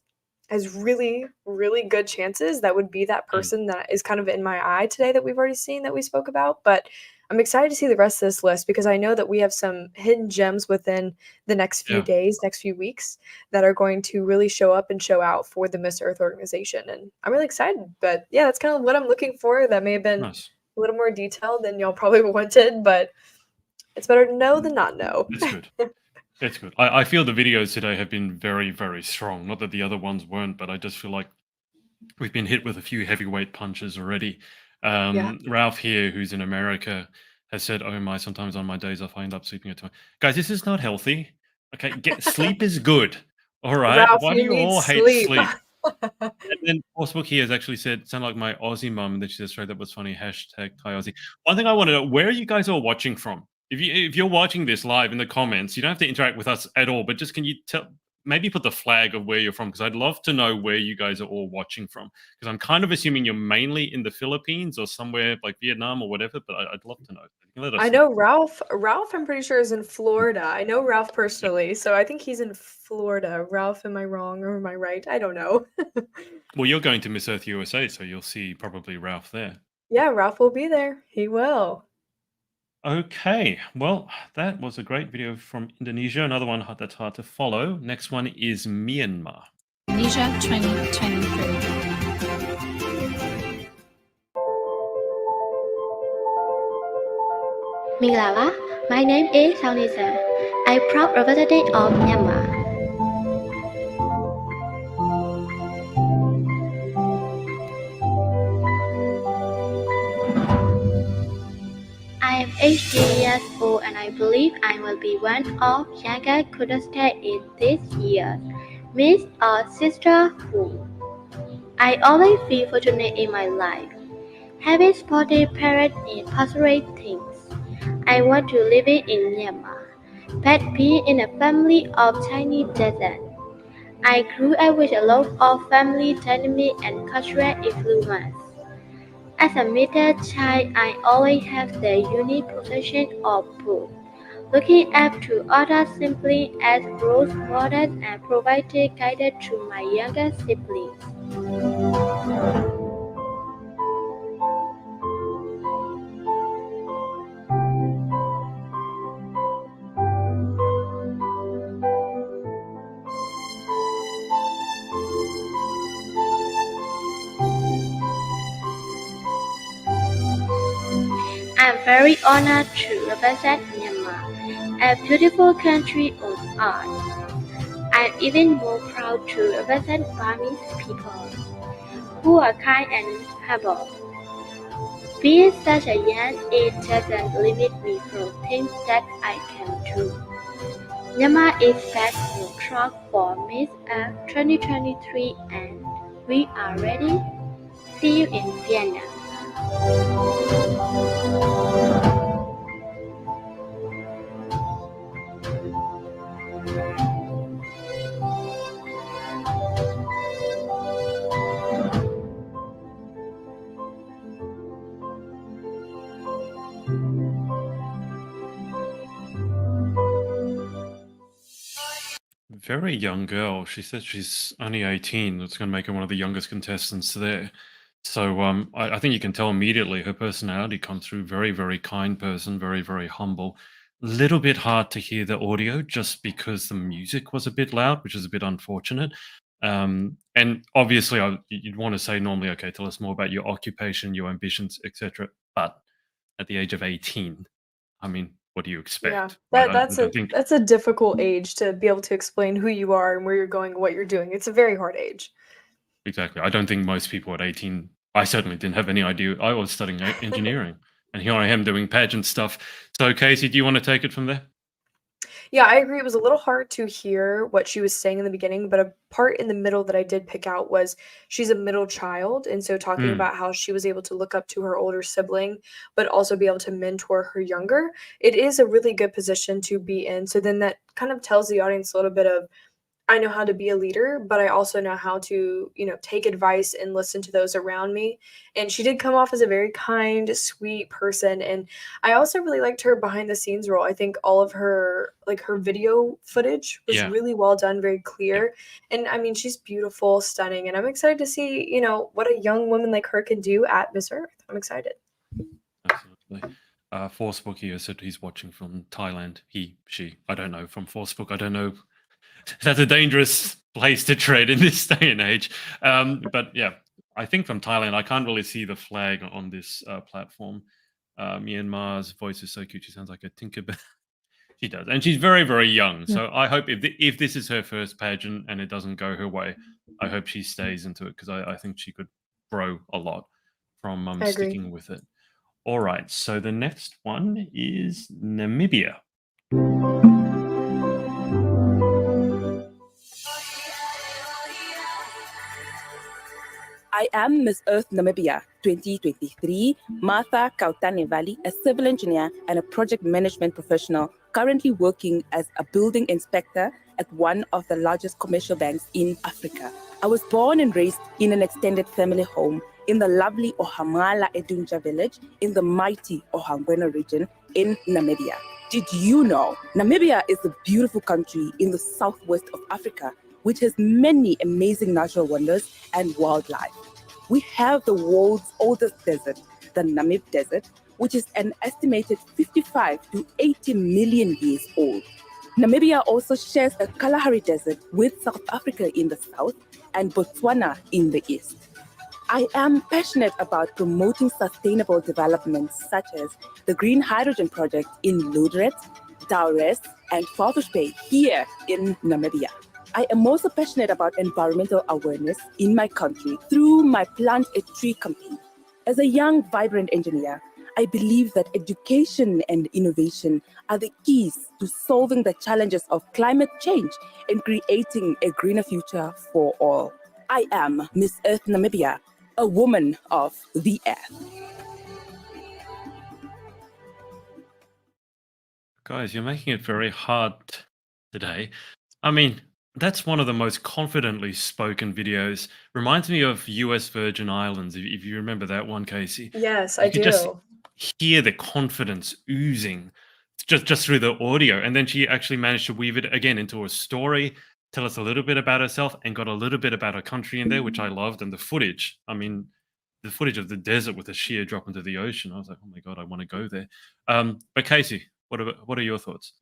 really, really good chances that would be that Mm, person that is kind of in my eye today that we've already seen that we spoke about. But I'm excited to see the rest of this list because I know that we have some hidden gems within the next few yeah. days, next few weeks that are going to really show up and show out for the Miss Earth organization. And I'm really excited. But yeah, that's kind of what I'm looking for. That may have been Nice. a little more detailed than y'all probably wanted, but it's better to know than not know. It's good. It's good. I feel the videos today have been very, very strong. Not that the other ones weren't, but I just feel like we've been hit with a few heavyweight punches already. Yeah. Ralph here, who's in America, has said, "Oh my, sometimes on my days off, I end up sleeping at 2." Guys, this is not healthy. Okay, sleep is good. All right. Ralph, Why do you you need all hate sleep. sleep? And then Horsebook here has actually said, "Sound like my Aussie mum," and then she says, "Sorry, that was funny." Hashtag Hi Aussie. One thing I want to know: where are you guys all watching from? If you're watching this live in the comments, you don't have to interact with us at all. But just can you maybe put the flag of where you're from? Because I'd love to know where you guys are all watching from. Because I'm kind of assuming you're mainly in the Philippines or somewhere like Vietnam or whatever. But I'd love to know. You can let us I know. know Ralph. Ralph, I'm pretty sure is in Florida. I know Ralph personally, so I think he's in Florida. Ralph, am I wrong or am I right? I don't know. Well, you're going to Miss Earth USA, so you'll see probably Ralph there. Yeah, Ralph will be there. He will. Okay, well, that was a great video from Indonesia. Another one that's hard to follow. Next one is Myanmar. Indonesia 2023. Minglawa, my name is Saunisa. I'm proud representative of Myanmar. I'm 18 years old and I believe I will be one of younger contestants in this year's Miss or Sisterhood. I always feel fortunate in my life, having supportive parents in pastoral things. I want to live in Myanmar, but be in a family of tiny descent. I grew up with a lot of family dynamic and cultural influence. As a middle child, I always have the unique position of both, looking up to others simply as role models and providing guidance to my younger siblings. I'm very honored to represent Myanmar, a beautiful country of art. I'm even more proud to represent Burmese people, who are kind and humble. Being such a young age doesn't limit me from things that I can do. Myanmar is back on track for Miss Earth 2023 and we are ready. See you in Vienna. Very young girl. She said she's only 18. That's going to make her one of the youngest contestants there. So I think you can tell immediately her personality comes through. Very, very kind person, very, very humble. Little bit hard to hear the audio just because the music was a bit loud, which is a bit unfortunate. And obviously, you'd want to say normally, okay, tell us more about your occupation, your ambitions, etc. But at the age of 18, I mean, what do you expect? Yeah, Right? I that's don't think a difficult age to be able to explain who you are and where you're going and what you're doing. It's a very hard age. exactly. I don't think most people at 18. I certainly didn't have any idea. I was studying engineering, and here I am doing pageant stuff. So, Casey, do you want to take it from there? Yeah, I agree. It was a little hard to hear what she was saying in the beginning, but a part in the middle that I did pick out was she's a middle child. And so talking Mm. about how she was able to look up to her older sibling, but also be able to mentor her younger, it is a really good position to be in. So then that kind of tells the audience a little bit of, I know how to be a leader, but I also know how to, take advice and listen to those around me. And she did come off as a very kind, sweet person. And I also really liked her behind the scenes role. I think all of her, her video footage was Yeah. really well done, very Yeah. clear. And I mean, she's beautiful, stunning. And I'm excited to see, what a young woman like her can do at Miss Earth. I'm excited. Absolutely. Forcebook here said he's watching from Thailand. He, she, I don't know. From Forcebook, I don't know. That's a dangerous place to tread in this day and age. But yeah, I think from Thailand, I can't really see the flag on this platform. Myanmar's voice is so cute. She sounds like a Tinkerbell. She does. And she's very, very young. So I hope if this is her first pageant and it doesn't go her way, I hope she stays into it because I think she could grow a lot from I agree. sticking with it. All right. So the next one is Namibia. I am Miss Earth Namibia 2023, Martha Kautanevali, a civil engineer and a project management professional currently working as a building inspector at one of the largest commercial banks in Africa. I was born and raised in an extended family home in the lovely Ohamala Edunja village in the mighty Ohangwena region in Namibia. Did you know Namibia is a beautiful country in the southwest of Africa, which has many amazing natural wonders and wildlife. We have the world's oldest desert, the Namib Desert, which is an estimated 55 to 80 million years old. Namibia also shares a Kalahari Desert with South Africa in the south and Botswana in the east. I am passionate about promoting sustainable developments such as the Green Hydrogen Project in Loodret, Daures, and Falfish Bay here in Namibia. I am also passionate about environmental awareness in my country through my Plant a Tree campaign. As a young, vibrant engineer, I believe that education and innovation are the keys to solving the challenges of climate change and creating a greener future for all. I am Miss Earth Namibia, a woman of the earth. Guys, you're making it very hard today. I mean, that's one of the most confidently spoken videos. Reminds me of US Virgin Islands, if you remember that one, Casey. Yes, I You could just do. hear the confidence oozing just through the audio. And then she actually managed to weave it again into a story, tell us a little bit about herself, and got a little bit about her country in there, which I loved. And the footage, I mean, the footage of the desert with a sheer drop into the ocean. I was like, oh my God, I want to go there. But Casey, what are your thoughts?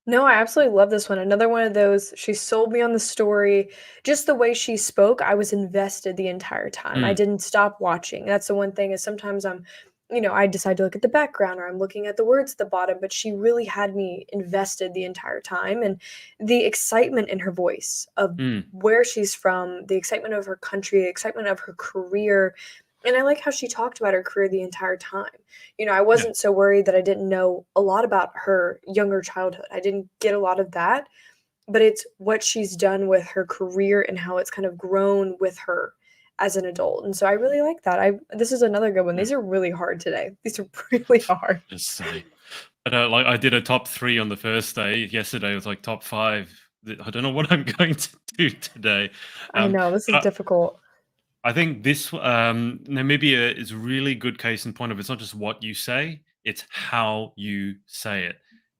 No, I absolutely love this one. Another one of those, she sold me on the story. Just the way she spoke, I was invested the entire time. I didn't stop watching. That's the one thing is sometimes I decide to look at the background or I'm looking at the words at the bottom, but she really had me invested the entire time. And the excitement in her voice of where she's from, the excitement of her country, the excitement of her career. And I like how she talked about her career the entire time. I wasn't so worried that I didn't know a lot about her younger childhood. I didn't get a lot of that, but it's what she's done with her career and how it's kind of grown with her as an adult. And so I really like that. This is another good one. These are really hard today. These are really hard. Just say. But like I did a top 3 on the first day. Yesterday it was like top 5. I don't know what I'm going to do today. I know, this is difficult. I think this Namibia is a really good case in point of it's not just what you say, it's how you say it.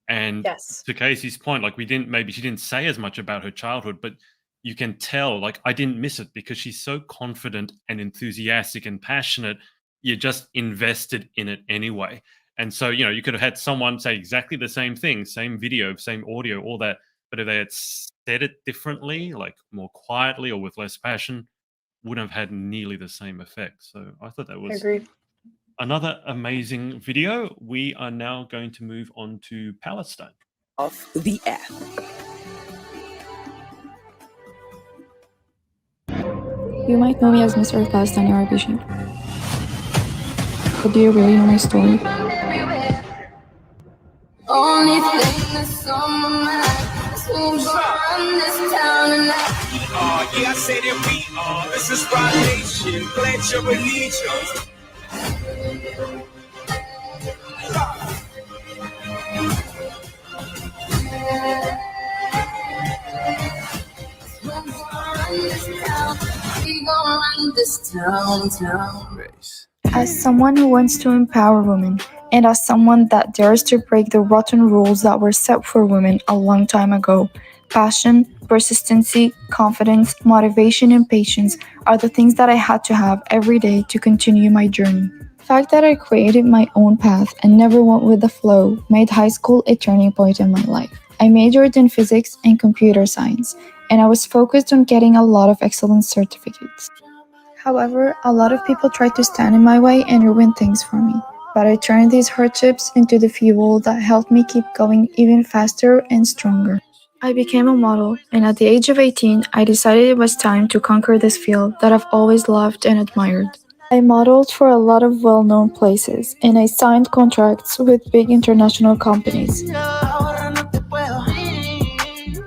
And to Casey's point, like she didn't say as much about her childhood, but you can tell, like I didn't miss it because she's so confident and enthusiastic and passionate. You're just invested in it anyway. And so, you could have had someone say exactly the same thing, same video, same audio, all that. But if they had said it differently, like more quietly or with less passion, wouldn't have had nearly the same effect. So I thought that was another amazing video. We are now going to move on to Palestine. Of the earth. You might know me as Miss Earth Palestine or Pageant. But do you really know my story? Only thing that's on my mind is who's gonna run this town tonight. Yeah, I say that we are. This is our nation. Pledge your allegiance. Who's gonna run this town? We gonna run this town. As someone who wants to empower women, and as someone that dares to break the rotten rules that were set for women a long time ago, passion, persistency, confidence, motivation, and patience are the things that I had to have every day to continue my journey. The fact that I created my own path and never went with the flow made high school a turning point in my life. I majored in physics and computer science, and I was focused on getting a lot of excellence certificates. However, a lot of people tried to stand in my way and ruin things for me, but I turned these hardships into the fuel that helped me keep going even faster and stronger. I became a model, and at the age of 18, I decided it was time to conquer this field that I've always loved and admired. I modeled for a lot of well-known places, and I signed contracts with big international companies.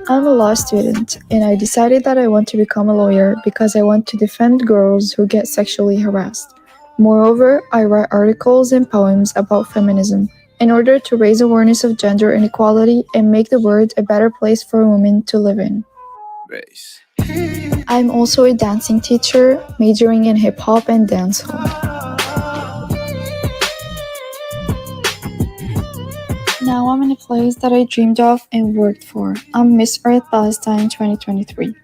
I'm a law student, and I decided that I want to become a lawyer because I want to defend girls who get sexually harassed. Moreover, I write articles and poems about feminism in order to raise awareness of gender inequality and make the world a better place for women to live in. I'm also a dancing teacher, majoring in hip-hop and dancehall. Now I'm in a place that I dreamed of and worked for. I'm Miss Earth Palestine 2023.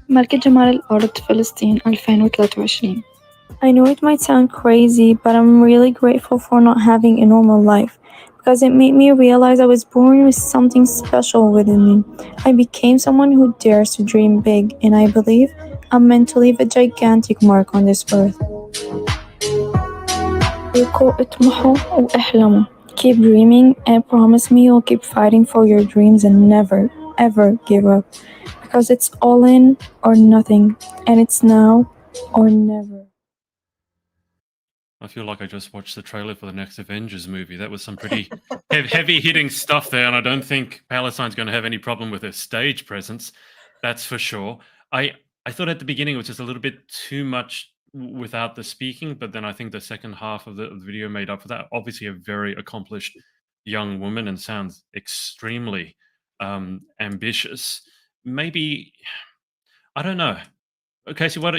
ملكة جمال الأرض فلسطين 2023. I know it might sound crazy, but I'm really grateful for not having a normal life, because it made me realize I was born with something special within me. I became someone who dares to dream big, and I believe I'm meant to leave a gigantic mark on this earth. Keep dreaming and promise me you'll keep fighting for your dreams and never, ever give up, because it's all in or nothing, and it's now or never. I feel like I just watched the trailer for the next Avengers movie. That was some pretty heavy-hitting stuff there, and I don't think Palestine's going to have any problem with their stage presence. That's for sure. I I thought at the beginning it was just a little bit too much without the speaking, but then I think the second half of the video made up for that. Obviously, a very accomplished young woman and sounds extremely ambitious. Maybe I don't know. Okay, so why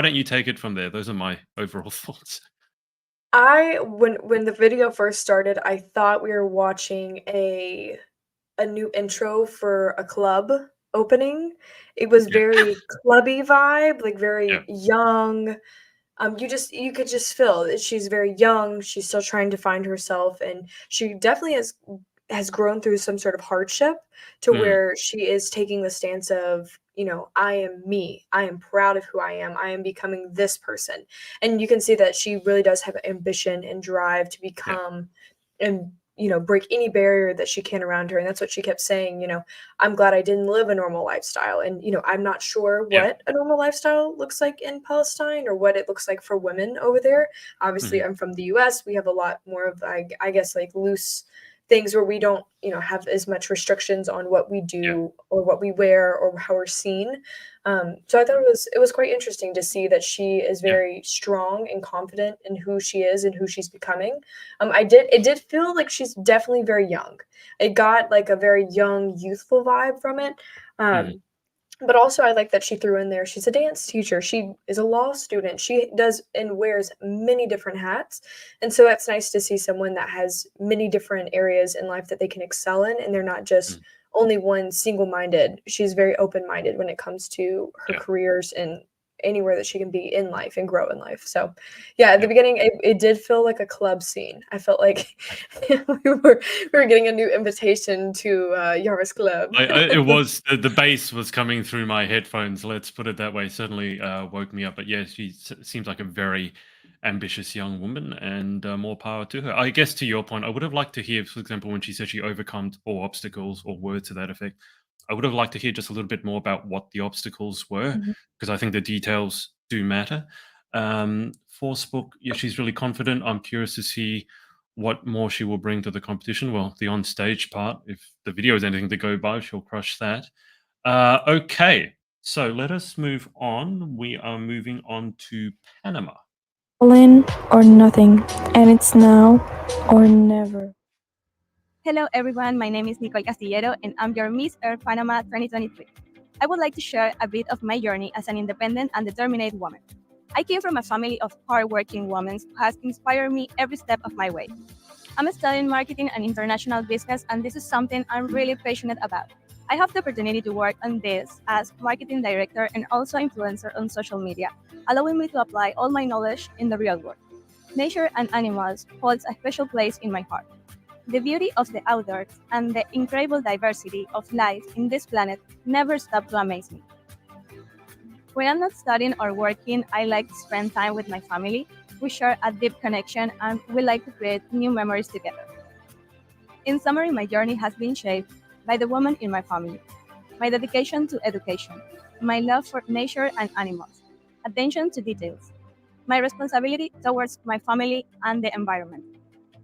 don't you take it from there? Those are my overall thoughts. I when the video first started, I thought we were watching a new intro for a club opening. It was Yeah. very clubby vibe, like Yeah. very young. You could just feel that she's very young. She's still trying to find herself, and she definitely has grown through some sort of hardship to Mm. where she is taking the stance of, I am me. I am proud of who I am. I am becoming this person. And you can see that she really does have ambition and drive to Yeah. become and break any barrier that she can around her. And that's what she kept saying, I'm glad I didn't live a normal lifestyle. And I'm not sure Yeah. what a normal lifestyle looks like in Palestine or what it looks like for women over there. Obviously, Mhm. I'm from the US. We have a lot more of, I guess, like loose things where we don't, have as much restrictions on what we Yeah. do or what we wear or how we're seen. So I thought it was quite interesting to see that she is Yeah. very strong and confident in who she is and who she's becoming. It did feel like she's definitely very young. It got like a very young, youthful vibe from it. Mhm. But also I like that she threw in there, she's a dance teacher. She is a law student. She does and wears many different hats. And so it's nice to see someone that has many different areas in life that they can excel in, and they're not just Mm. only one single-minded. She's very open-minded when it comes to her Yeah. careers and anywhere that she can be in life and grow in life. So, yeah, at the Yeah. beginning, it did feel like a club scene. I felt like we were getting a new invitation to Yara's club. It was the bass was coming through my headphones. Let's put it that way. Certainly woke me up. But yeah, she seems like a very ambitious young woman, and more power to her. I guess to your point, I would have liked to hear, for example, when she said she overcome all obstacles or words to that effect. I would have liked to hear just a little bit more about what the obstacles were, Mhm. because I think the details do matter. Forcebook, yeah, she's really confident. I'm curious to see what more she will bring to the competition. Well, the on stage part, if the video is anything to go by, she'll crush that. Okay, so let us move on. We are moving on to Panama. All in or nothing, and it's now or never. Hello everyone, my name is Nicole Castillero and I'm your Miss Earth Panama 2023. I would like to share a bit of my journey as an independent and determined woman. I came from a family of hardworking women who has inspired me every step of my way. I'm studying marketing and international business, and this is something I'm really passionate about. I have the opportunity to work on this as marketing director and also influencer on social media, allowing me to apply all my knowledge in the real world. Nature and animals holds a special place in my heart. The beauty of the outdoors and the incredible diversity of life in this planet never stop to amaze me. When I'm not studying or working, I like to spend time with my family. We share a deep connection and we like to create new memories together. In summary, my journey has been shaped by the women in my family, my dedication to education, my love for nature and animals, attention to details, my responsibility towards my family and the environment.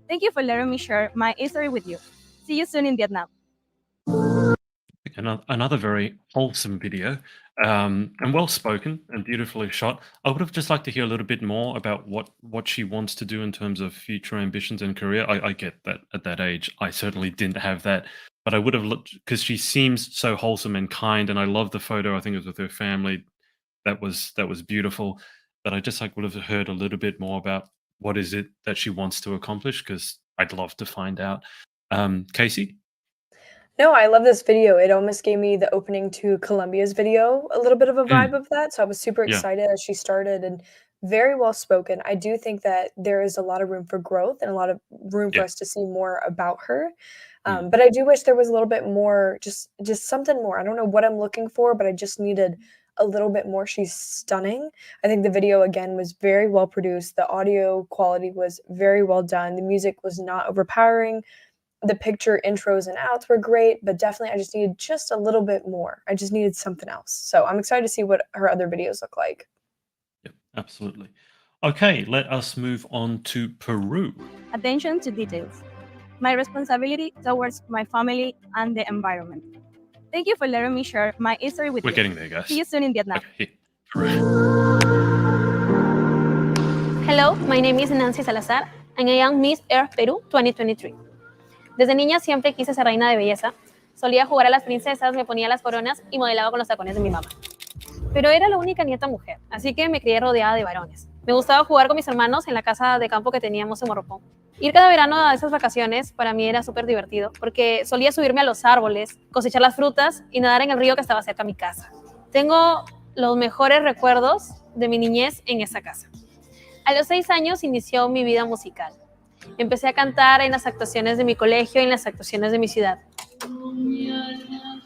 Thank you for letting me share my history with you. See you soon in Vietnam. Another very wholesome video, and well spoken and beautifully shot. I would have just liked to hear a little bit more about what she wants to do in terms of future ambitions and career. I get that at that age, I certainly didn't have that, but I would have looked because she seems so wholesome and kind, and I love the photo. I think it was with her family. That was beautiful. But I just like would have heard a little bit more about what is it that she wants to accomplish because I'd love to find out. Casey. No, I love this video. It almost gave me the opening to Colombia's video, a little bit of a vibe Mm, of that. So I was super yeah. excited as she started and very well spoken. I do think that there is a lot of room for growth and a lot of room for Yeah. us to see more about her. Mm. But I do wish there was a little bit more, just something more. I don't know what I'm looking for, but I just needed a little bit more. She's stunning. I think the video again was very well produced. The audio quality was very well done. The music was not overpowering. The picture intros and outs were great, but definitely I just needed just a little bit more. I just needed something else. So I'm excited to see what her other videos look like. Yep, absolutely. Okay, let us move on to Peru. Attention to details. My responsibility towards my family and the environment. Thank you for letting me share my history with We're you. getting there, guys. See you soon in Vietnam. Okay, Peru. Hello, my name is Nancy Salazar, and I am Miss Earth Peru 2023. Desde niña siempre quise ser reina de belleza. Solía jugar a las princesas, me ponía las coronas y modelaba con los tacones de mi mamá. Pero era la única nieta mujer, así que me crié rodeada de varones. Me gustaba jugar con mis hermanos en la casa de campo que teníamos en Morropón. Ir cada verano a esas vacaciones para mí era súper divertido, porque solía subirme a los árboles, cosechar las frutas y nadar en el río que estaba cerca de mi casa. Tengo los mejores recuerdos de mi niñez en esa casa. A los 6 años inició mi vida musical. Empecé a cantar en las actuaciones de mi colegio y en las actuaciones de mi ciudad.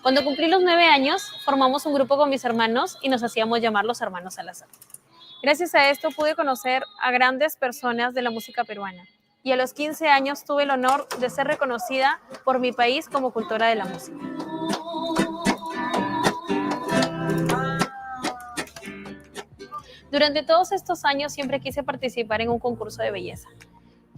Cuando cumplí los 9 años, formamos un grupo con mis hermanos y nos hacíamos llamar los hermanos Salazar. Gracias a esto pude conocer a grandes personas de la música peruana. Y a los 15 años tuve el honor de ser reconocida por mi país como cultora de la música. Durante todos estos años siempre quise participar en un concurso de belleza,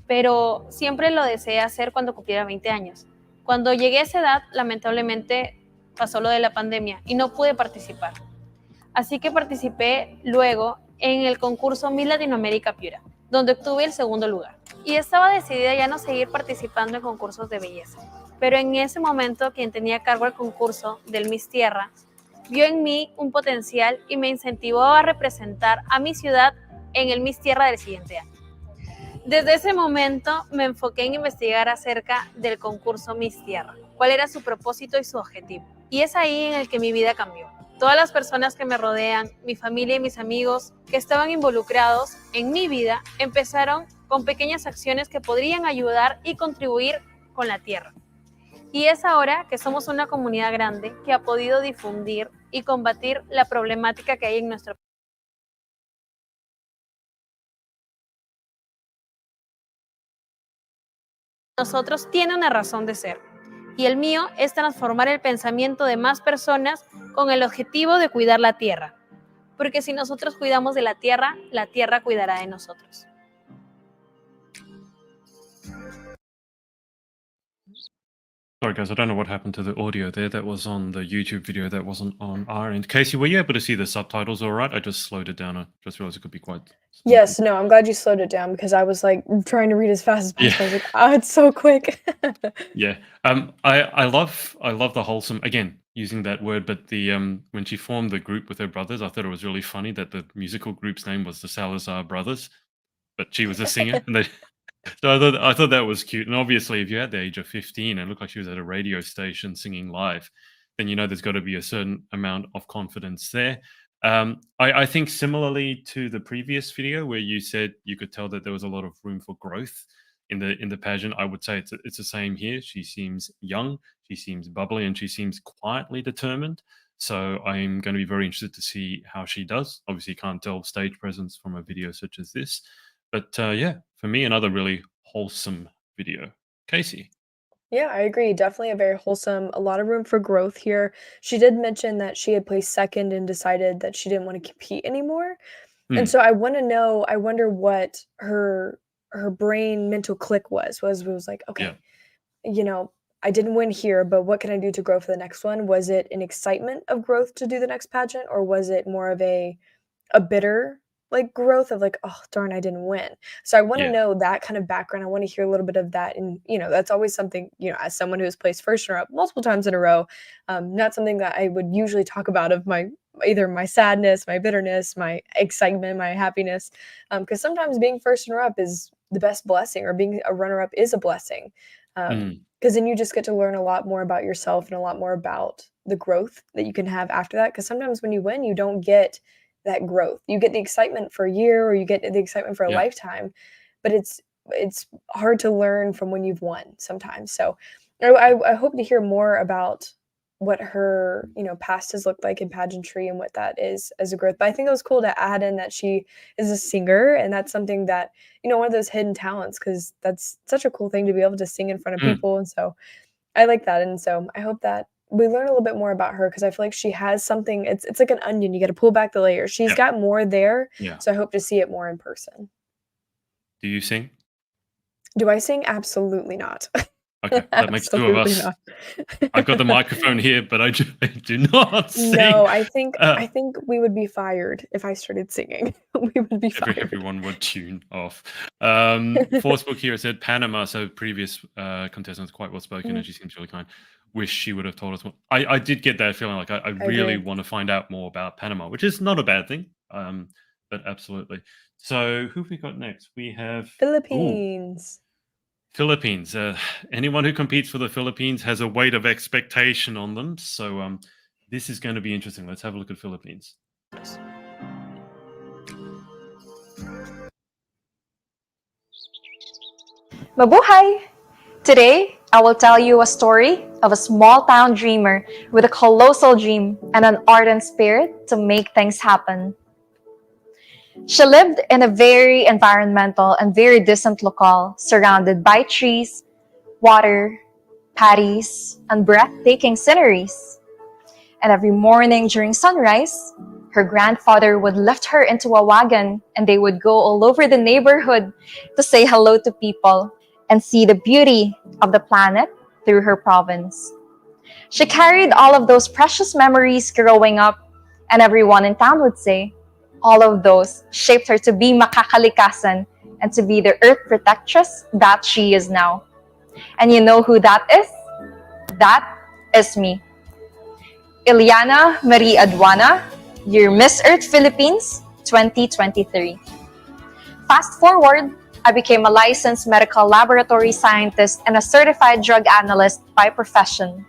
pero siempre lo deseé hacer cuando cumpliera 20 años. Cuando llegué a esa edad, lamentablemente pasó lo de la pandemia y no pude participar. Así que participé luego en el concurso Miss Latinoamérica Piura, donde obtuve el segundo lugar. Y estaba decidida ya no seguir participando en concursos de belleza. Pero en ese momento, quien tenía a cargo el concurso del Miss Tierra vio en mí un potencial y me incentivó a representar a mi ciudad en el Miss Tierra del siguiente año. Desde ese momento me enfoqué en investigar acerca del concurso Miss Tierra, cuál era su propósito y su objetivo. Y es ahí en el que mi vida cambió. Todas las personas que me rodean, mi familia y mis amigos que estaban involucrados en mi vida, empezaron con pequeñas acciones que podrían ayudar y contribuir con la tierra. Y es ahora que somos una comunidad grande que ha podido difundir y combatir la problemática que hay en nuestro país. Nosotros tiene una razón de ser, y el mío es transformar el pensamiento de más personas con el objetivo de cuidar la tierra, porque si nosotros cuidamos de la tierra cuidará de nosotros. Sorry, guys, I don't know what happened to the audio there. That was on the YouTube video. That wasn't on our end. Casey, were you able to see the subtitles all right? I just slowed it down. I just realized it could be quite... Yes, no, I'm glad you slowed it down because I was like trying to read as fast as possible. I was like, oh, it's so quick. Yeah. I love the wholesome, again, using that word, but the when she formed the group with her brothers, I thought it was really funny that the musical group's name was the Salazar Brothers, but she was a singer. And they, so I thought that was cute. And obviously, if you're at the age of 15 and looked like she was at a radio station singing live, then you know there's got to be a certain amount of confidence there. I think similarly to the previous video where you said you could tell that there was a lot of room for growth in the pageant, I would say it's the same here. She seems young, she seems bubbly, and she seems quietly determined. So I'm going to be very interested to see how she does. Obviously, you can't tell stage presence from a video such as this. But yeah, for me, another really wholesome video. Casey. Yeah, I agree. Definitely a very wholesome, a lot of room for growth here. She did mention that she had placed second and decided that she didn't want to compete anymore. And so I want to know, I wonder what her brain mental click was like, okay, you know, I didn't win here, but what can I do to grow for the next one? Was it an excitement of growth to do the next pageant, or was it more of a bitter like growth of like, oh darn, I didn't win? So I want to know that kind of background. I want to hear a little bit of that, and you know, that's always something, you know, as someone who has placed first runner up multiple times in a row, not something that I would usually talk about of my either my sadness, my bitterness, my excitement, my happiness, because sometimes being first runner up is the best blessing, or being a runner up is a blessing, because then you just get to learn a lot more about yourself and a lot more about the growth that you can have after that. Because sometimes when you win, you don't get that growth. You get the excitement for a year, or you get the excitement for a lifetime, but it's hard to learn from when you've won sometimes. So I hope to hear more about what her, you know, past has looked like in pageantry and what that is as a growth. But I think it was cool to add in that she is a singer, and that's something that, you know, one of those hidden talents, because that's such a cool thing to be able to sing in front of people. And so I like that. And so I hope that we learn a little bit more about her because I feel like she has something. It's like an onion. You got to pull back the layers. She's Yeah. got more there. Yeah. So I hope to see it more in person. Do you sing? Do I sing? Absolutely not. Okay, that makes two of Absolutely us. not. I've got the microphone here, but I do not sing. No, I think Uh, we would be fired if I started singing. We would be fired. Everyone would tune off. Forcebook here said Panama, so previous contestants quite well spoken, and she seems really kind. Wish she would have told us more. I did get that feeling, like I really agree. want to find out more about Panama, which is not a bad thing, but absolutely. So who have we got next? We have Philippines. Philippines. Anyone who competes for the Philippines has a weight of expectation on them, so this is going to be interesting. Let's have a look at Philippines. Mabuhay! Today, I will tell you a story of a small town dreamer with a colossal dream and an ardent spirit to make things happen. She lived in a very environmental and very decent locale surrounded by trees, water, paddies, and breathtaking sceneries. And every morning during sunrise, her grandfather would lift her into a wagon and they would go all over the neighborhood to say hello to people and see the beauty of the planet through her province. She carried all of those precious memories growing up, and everyone in town would say, all of those shaped her to be makakalikasan and to be the earth protectress that she is now. And you know who that is? That is me. Ileana Marie Aduana, your Miss Earth Philippines 2023. Fast forward, I became a licensed medical laboratory scientist and a certified drug analyst by profession.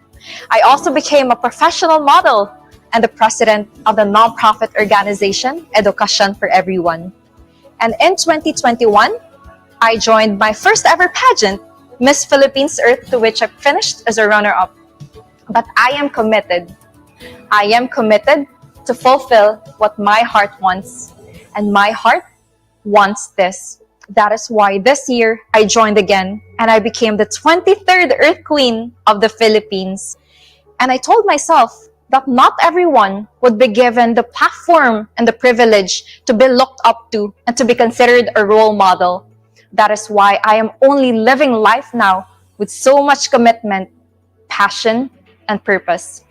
I also became a professional model and the president of the nonprofit organization Education for Everyone. And in 2021, I joined my first ever pageant, Miss Philippines Earth, to which I finished as a runner-up. But I am committed to fulfill what my heart wants. And my heart wants this. That is why this year I joined again and I became the 23rd Earth Queen of the Philippines. And I told myself that not everyone would be given the platform and the privilege to be looked up to and to be considered a role model. That is why I am only living life now with so much commitment, passion, and purpose.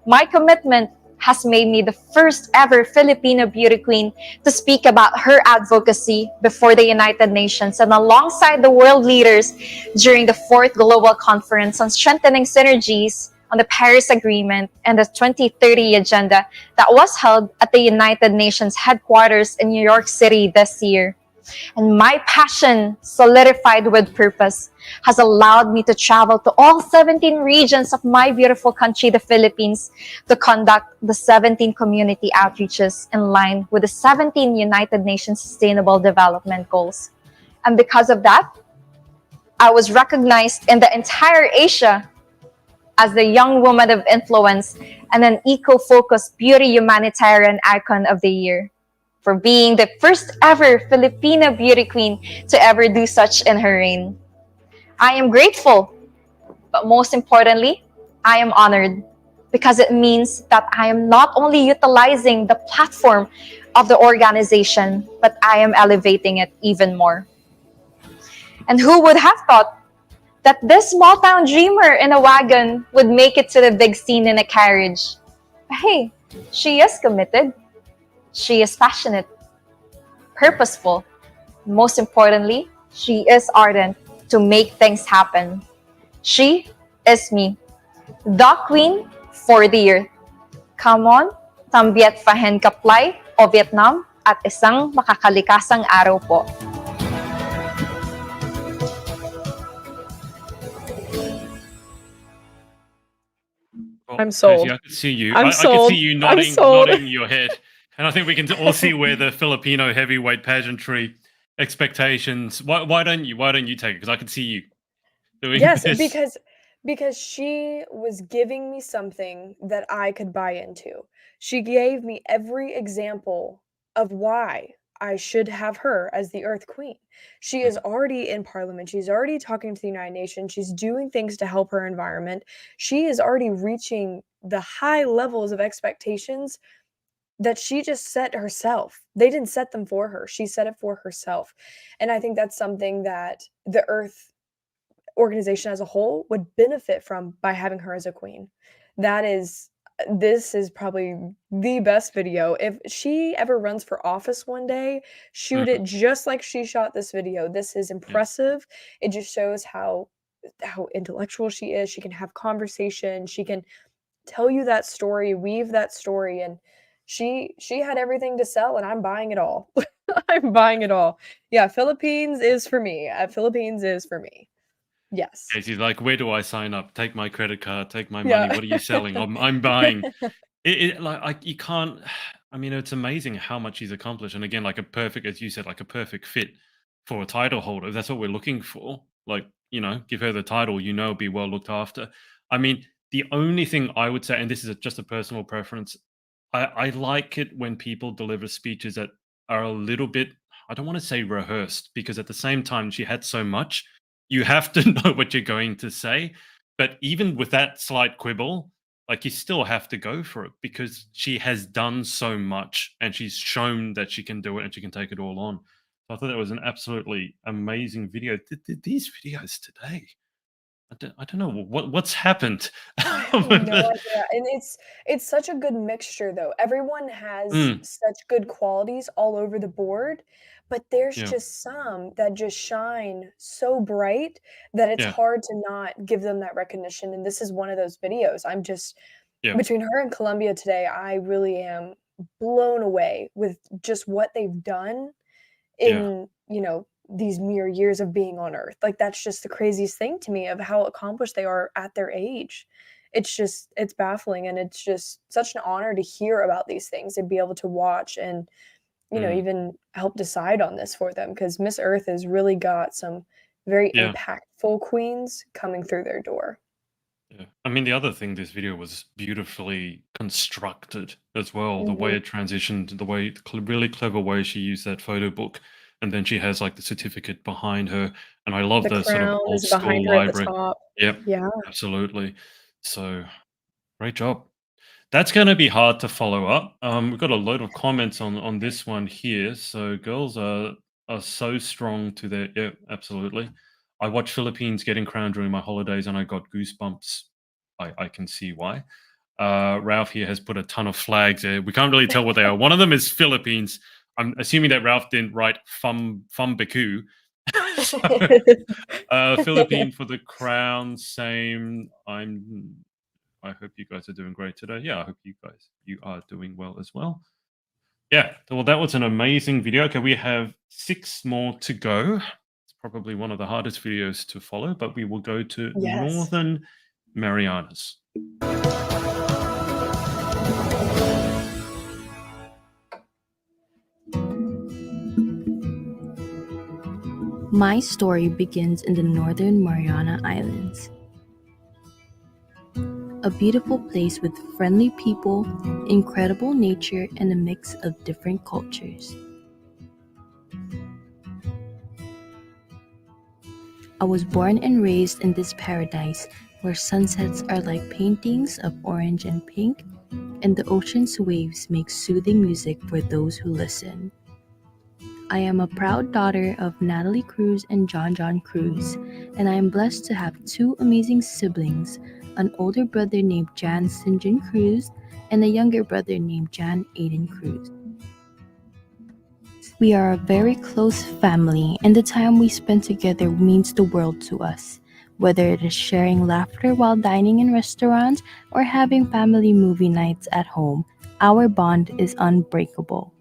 My commitment has made me the first ever Filipino beauty queen to speak about her advocacy before the United Nations and alongside the world leaders during the 4th Global Conference on Strengthening Synergies on the Paris Agreement and the 2030 Agenda that was held at the United Nations headquarters in New York City this year. And my passion, solidified with purpose, has allowed me to travel to all 17 regions of my beautiful country, the Philippines, to conduct the 17 community outreaches in line with the 17 United Nations Sustainable Development Goals. And because of that, I was recognized in the entire Asia as the Young Woman of Influence and an eco-focused beauty humanitarian icon of the year, for being the first ever Filipino beauty queen to ever do such in her reign. I am grateful, but most importantly, I am honored because it means that I am not only utilizing the platform of the organization, but I am elevating it even more. And who would have thought that this small town dreamer in a wagon would make it to the big scene in a carriage? But hey, she is committed. She is passionate, purposeful. Most importantly, she is ardent to make things happen. She is me, the queen for the earth. Come on, Tambiet Fahen Kaplay o Vietnam at isang makakalikasang araw po. I'm sold. Tracy, I could see you. I'm I sold. could see you I'm sold. nodding your head. And I think we can all see where the Filipino heavyweight pageantry expectations. Why don't you take it? Because I could see you doing Yes, this. because she was giving me something that I could buy into. She gave me every example of why I should have her as the Earth Queen. She is already in Parliament. She's already talking to the United Nations. She's doing things to help her environment. She is already reaching the high levels of expectations that she just set herself. They didn't set them for her. She set it for herself. And I think that's something that the Earth organization as a whole would benefit from by having her as a queen. This is probably the best video. If she ever runs for office one day, shoot it just like she shot this video. This is impressive. It just shows how intellectual she is. She can have conversation. She can tell you that story, weave that story, and she had everything to sell, and I'm buying it all. I'm buying it all. Yeah, Philippines is for me. Philippines is for me. Yes. Yeah, she's like, where do I sign up? Take my credit card, take my Yeah. money. What are you selling? I'm buying. You can't. I mean, it's amazing how much he's accomplished. And again, like a perfect, as you said, like a perfect fit for a title holder. If that's what we're looking for. Like, give her the title, be well looked after. I mean, the only thing I would say, and this is just a personal preference, I like it when people deliver speeches that are a little bit, I don't want to say rehearsed, because at the same time, she had so much. You have to know what you're going to say. But even with that slight quibble, like, you still have to go for it because she has done so much and she's shown that she can do it and she can take it all on. So I thought that was an absolutely amazing video. These videos today, I don't know what's happened. I have no idea. And it's such a good mixture though. Everyone has such good qualities all over the board, but there's Yeah. just some that just shine so bright that it's Yeah. hard to not give them that recognition. And this is one of those videos. I'm just Yeah. between her and Colombia today, I really am blown away with just what they've done Yeah. in these mere years of being on Earth. Like, that's just the craziest thing to me of how accomplished they are at their age. It's baffling, and it's just such an honor to hear about these things and be able to watch and even help decide on this for them, because Miss Earth has really got some very Yeah. impactful queens coming through their door. Yeah. I mean, the other thing, this video was beautifully constructed as well. The way it transitioned, the way, really clever way she used that photo book. And then she has like the certificate behind her. And I love The the sort of crown old is school behind her at the library. top. Yep, Yeah. absolutely. So great job. That's going to be hard to follow up. We've got a load of comments on this one here. So girls are so strong to their, yeah, absolutely. I watched Philippines getting crowned during my holidays and I got goosebumps. I can see why. Ralph here has put a ton of flags there. We can't really tell what they are. One of them is Philippines. I'm assuming that Ralph didn't write Fumbiku. Philippine for the crown, same. I hope you guys are doing great today. Yeah, I hope you are doing well as well. Yeah, well, that was an amazing video. Okay, we have 6 more to go. It's probably one of the hardest videos to follow, but we will go to Yes. Northern Marianas. My story begins in the Northern Mariana Islands. A beautiful place with friendly people, incredible nature, and a mix of different cultures. I was born and raised in this paradise where sunsets are like paintings of orange and pink, and the ocean's waves make soothing music for those who listen. I am a proud daughter of Natalie Cruz and John Cruz, and I am blessed to have 2 amazing siblings, an older brother named Jan Sinjin Cruz and a younger brother named Jan Aiden Cruz. We are a very close family, and the time we spend together means the world to us. Whether it is sharing laughter while dining in restaurants or having family movie nights at home, our bond is unbreakable.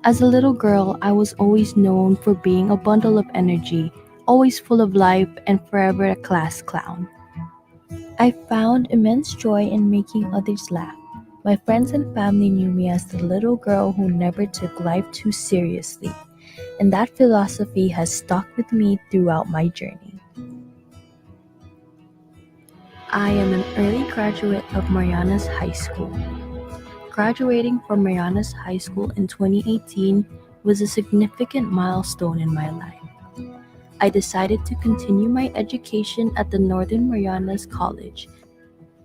As a little girl, I was always known for being a bundle of energy, always full of life and forever a class clown. I found immense joy in making others laugh. My friends and family knew me as the little girl who never took life too seriously, and that philosophy has stuck with me throughout my journey. I am an early graduate of Marianas High School. graduating from Marianas High School in 2018 was a significant milestone in my life. I decided to continue my education at the Northern Marianas College.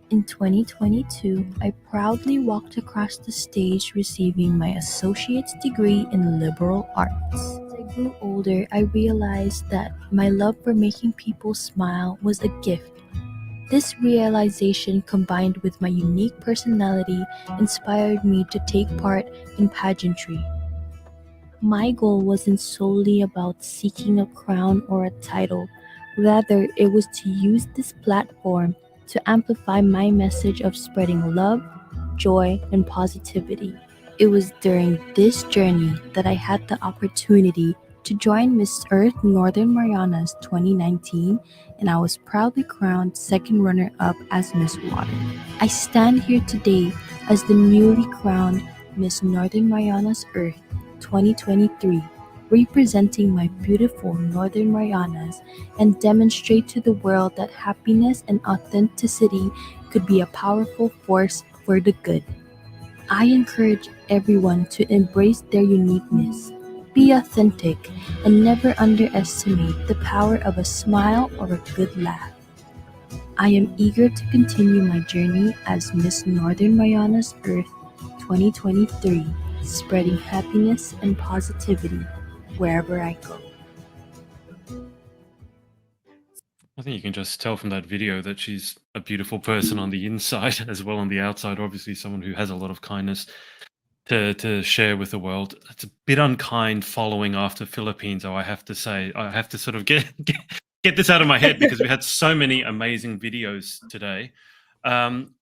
In 2022, I proudly walked across the stage receiving my associate's degree in liberal arts. As I grew older, I realized that my love for making people smile was a gift. This realization, combined with my unique personality, inspired me to take part in pageantry. My goal wasn't solely about seeking a crown or a title. Rather, it was to use this platform to amplify my message of spreading love, joy, and positivity. It was during this journey that I had the opportunity to join Miss Earth Northern Marianas 2019, and I was proudly crowned second runner-up as Miss Water. I stand here today as the newly crowned Miss Northern Marianas Earth 2023, representing my beautiful Northern Marianas, and demonstrate to the world that happiness and authenticity could be a powerful force for the good. I encourage everyone to embrace their uniqueness, be authentic, and never underestimate the power of a smile or a good laugh. I am eager to continue my journey as Miss Northern Marianas Earth 2023, spreading happiness and positivity wherever I go. I think you can just tell from that video that she's a beautiful person on the inside as well on the outside. Obviously, someone who has a lot of kindness to share with the world. It's a bit unkind following after Philippines, though, I have to say. I have to sort of get this out of my head because we had so many amazing videos today.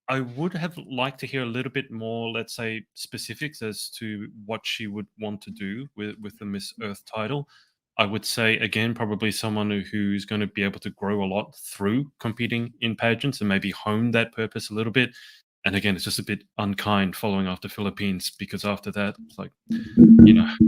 I would have liked to hear a little bit more, let's say, specifics as to what she would want to do with the Miss Earth title. I would say, again, probably someone who's going to be able to grow a lot through competing in pageants and maybe hone that purpose a little bit. And again, it's just a bit unkind following after Philippines, because after that, it's like,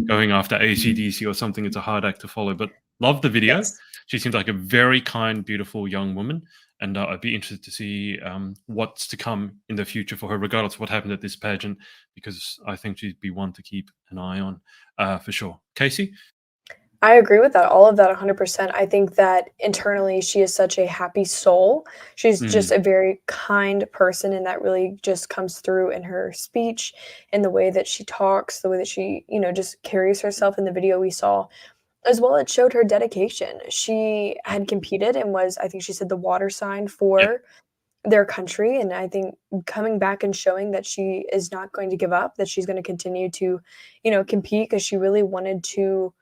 going after ACDC or something, it's a hard act to follow. But love the video. Yes. She seems like a very kind, beautiful young woman. And I'd be interested to see what's to come in the future for her, regardless of what happened at this pageant, because I think she'd be one to keep an eye on for sure. Casey? I agree with that, all of that 100%. I think that internally she is such a happy soul. She's just a very kind person, and that really just comes through in her speech, in the way that she talks, the way that she, just carries herself in the video we saw. As well, it showed her dedication. She had competed and was, I think she said, the water sign for their country. And I think coming back and showing that she is not going to give up, that she's going to continue to, compete, because she really wanted to,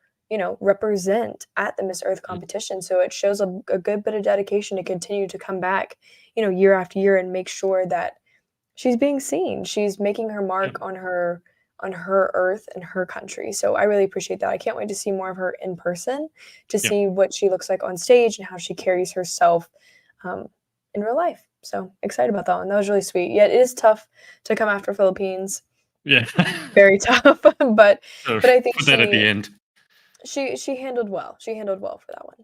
represent at the Miss Earth competition. So it shows a good bit of dedication to continue to come back, year after year, and make sure that she's being seen. She's making her mark on her earth and her country. So I really appreciate that. I can't wait to see more of her in person, to see what she looks like on stage and how she carries herself in real life. So excited about that one. That was really sweet. Yet it is tough to come after Philippines. Yeah. Very tough. but I think put that at the end. She handled well. She handled well for that one.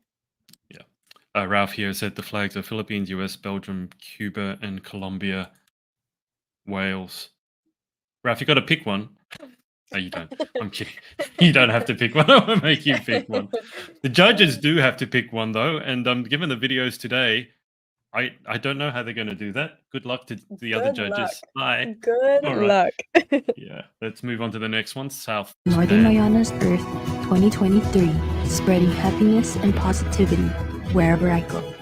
Yeah. Ralph here said the flags are Philippines, US, Belgium, Cuba, and Colombia, Wales. Ralph, you got to pick one. No, you don't. I'm kidding. You don't have to pick one. I will make you pick one. The judges do have to pick one, though. And given the videos today, I don't know how they're going to do that. Good luck to the other judges. Bye. Good All right. luck. Yeah. Let's move on to the next one. South Northern Sudan. Marianas Earth 2023, spreading happiness and positivity wherever I go.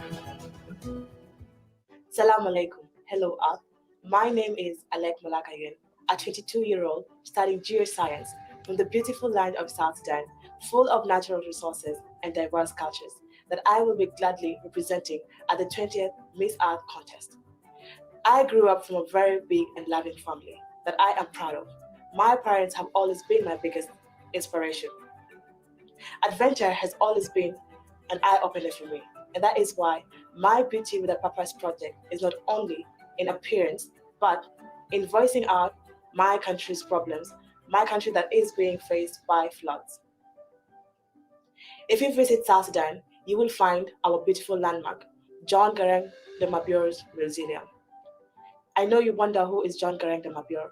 Salam alaikum. Hello, Earth. My name is Alek Malakayan, a 22-year-old studying geoscience from the beautiful land of South Sudan, full of natural resources and diverse cultures, that I will be gladly representing at the 20th Miss Earth contest. I grew up from a very big and loving family that I am proud of. My parents have always been my biggest inspiration. Adventure has always been an eye-opener for me, and that is why my Beauty with a Purpose project is not only in appearance, but in voicing out my country's problems, my country that is being faced by floods. If you visit South Sudan, you will find our beautiful landmark, John Garang de Mabiour's Mausoleum. I know you wonder who is John Garang de Mabiour.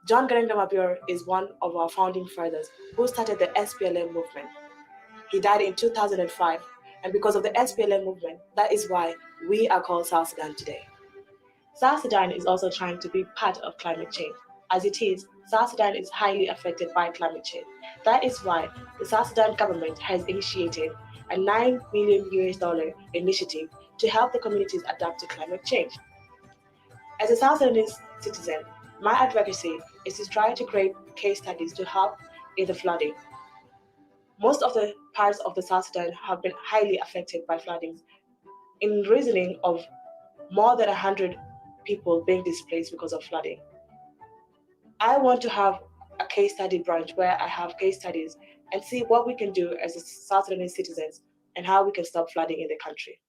John Garang is one of our founding fathers who started the SPLM movement. He died in 2005, and because of the SPLM movement, that is why we are called South Sudan today. South Sudan is also trying to be part of climate change. As it is, South Sudan is highly affected by climate change. That is why the South Sudan government has initiated a $9 million initiative to help the communities adapt to climate change. As a South Sudanese citizen, my advocacy is to try to create case studies to help in the flooding. Most of the parts of the South Sudan have been highly affected by flooding, in reasoning of more than 100 people being displaced because of flooding. I want to have a case study branch where I have case studies and see what we can do as South Sudanese citizens and how we can stop flooding in the country.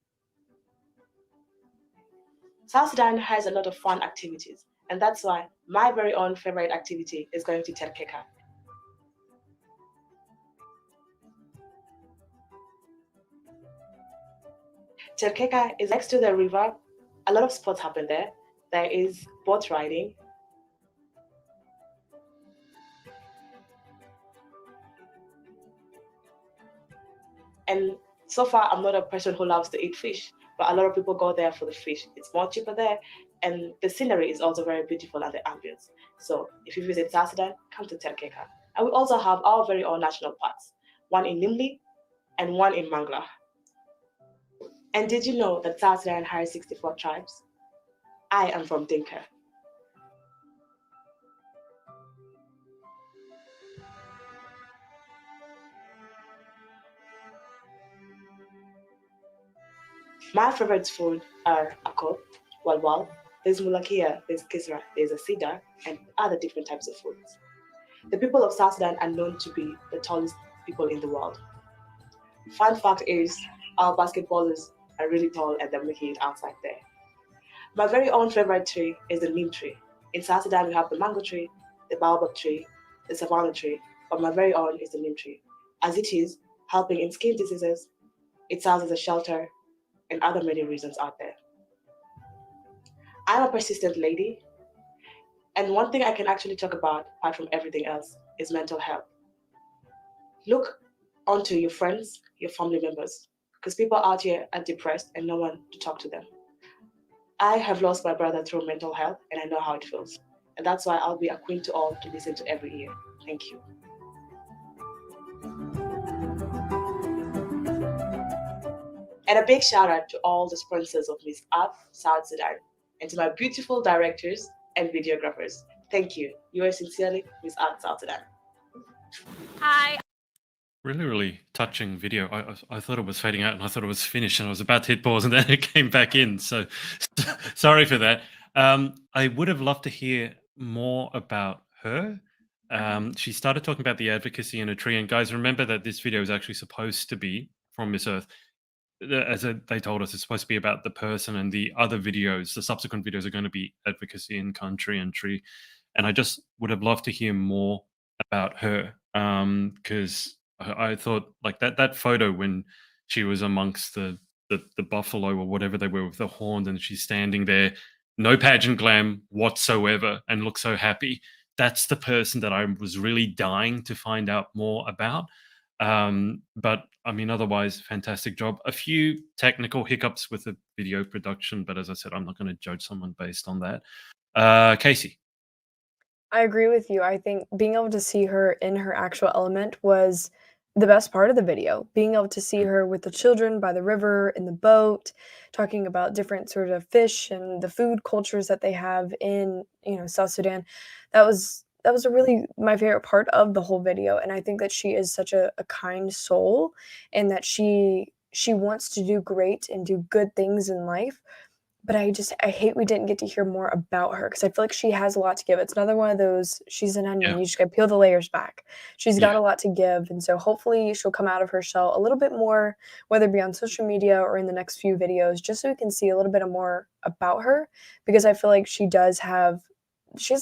South Sudan has a lot of fun activities, and that's why my very own favorite activity is going to Terkeka. Terkeka is next to the river. A lot of sports happen there. There is boat riding. And so far, I'm not a person who loves to eat fish, but a lot of people go there for the fish. It's more cheaper there, and the scenery is also very beautiful and the ambience. So if you visit South Sudan, come to Terkeka. And we also have our very own national parks, one in Nimli and one in Mangla. And did you know that South Sudan has 64 tribes? I am from Dinka. My favorite food are akot, walwal, there's mulakia, there's kisra, there's a cedar, and other different types of foods. The people of South Sudan are known to be the tallest people in the world. Fun fact is, our basketballers are really tall and they're making it outside there. My very own favorite tree is the neem tree. In South Sudan, we have the mango tree, the baobab tree, the savannah tree, but my very own is the neem tree. As it is helping in skin diseases, it serves as a shelter, and other many reasons out there. I'm a persistent lady, and one thing I can actually talk about, apart from everything else, is mental health. Look onto your friends, your family members, because people out here are depressed and no one to talk to them. I have lost my brother through mental health, and I know how it feels. And that's why I'll be a queen to all to listen to every ear. Thank you. And a big shout out to all the sponsors of Miss Earth South Sudan, and to my beautiful directors and videographers. Thank you. Yours sincerely, Miss Earth South Sudan. Hi. Really, really touching video. I thought it was fading out and I thought it was finished and I was about to hit pause and then it came back in. So sorry for that. I would have loved to hear more about her. She started talking about the advocacy in a tree. And guys, remember that this video is actually supposed to be from Miss Earth. They told us, it's supposed to be about the person, and the other videos, the subsequent videos, are going to be advocacy in country and tree. And I just would have loved to hear more about her, because I thought like that photo when she was amongst the buffalo or whatever they were with the horns, and she's standing there, no pageant glam whatsoever, and looks so happy. That's the person that I was really dying to find out more about. But I mean, otherwise, fantastic job. A few technical hiccups with the video production, but as I said, I'm not going to judge someone based on that. Casey. I agree with you. I think being able to see her in her actual element was the best part of the video. Being able to see her with the children by the river, in the boat, talking about different sort of fish and the food cultures that they have in, South Sudan. That was a really my favorite part of the whole video. And I think that she is such a kind soul, and that she wants to do great and do good things in life. But I hate we didn't get to hear more about her, because I feel like she has a lot to give. It's another one of those, she's an onion. Yeah. You just got to peel the layers back. She's got Yeah. a lot to give. And so hopefully she'll come out of her shell a little bit more, whether it be on social media or in the next few videos, just so we can see a little bit more about her, because I feel like she has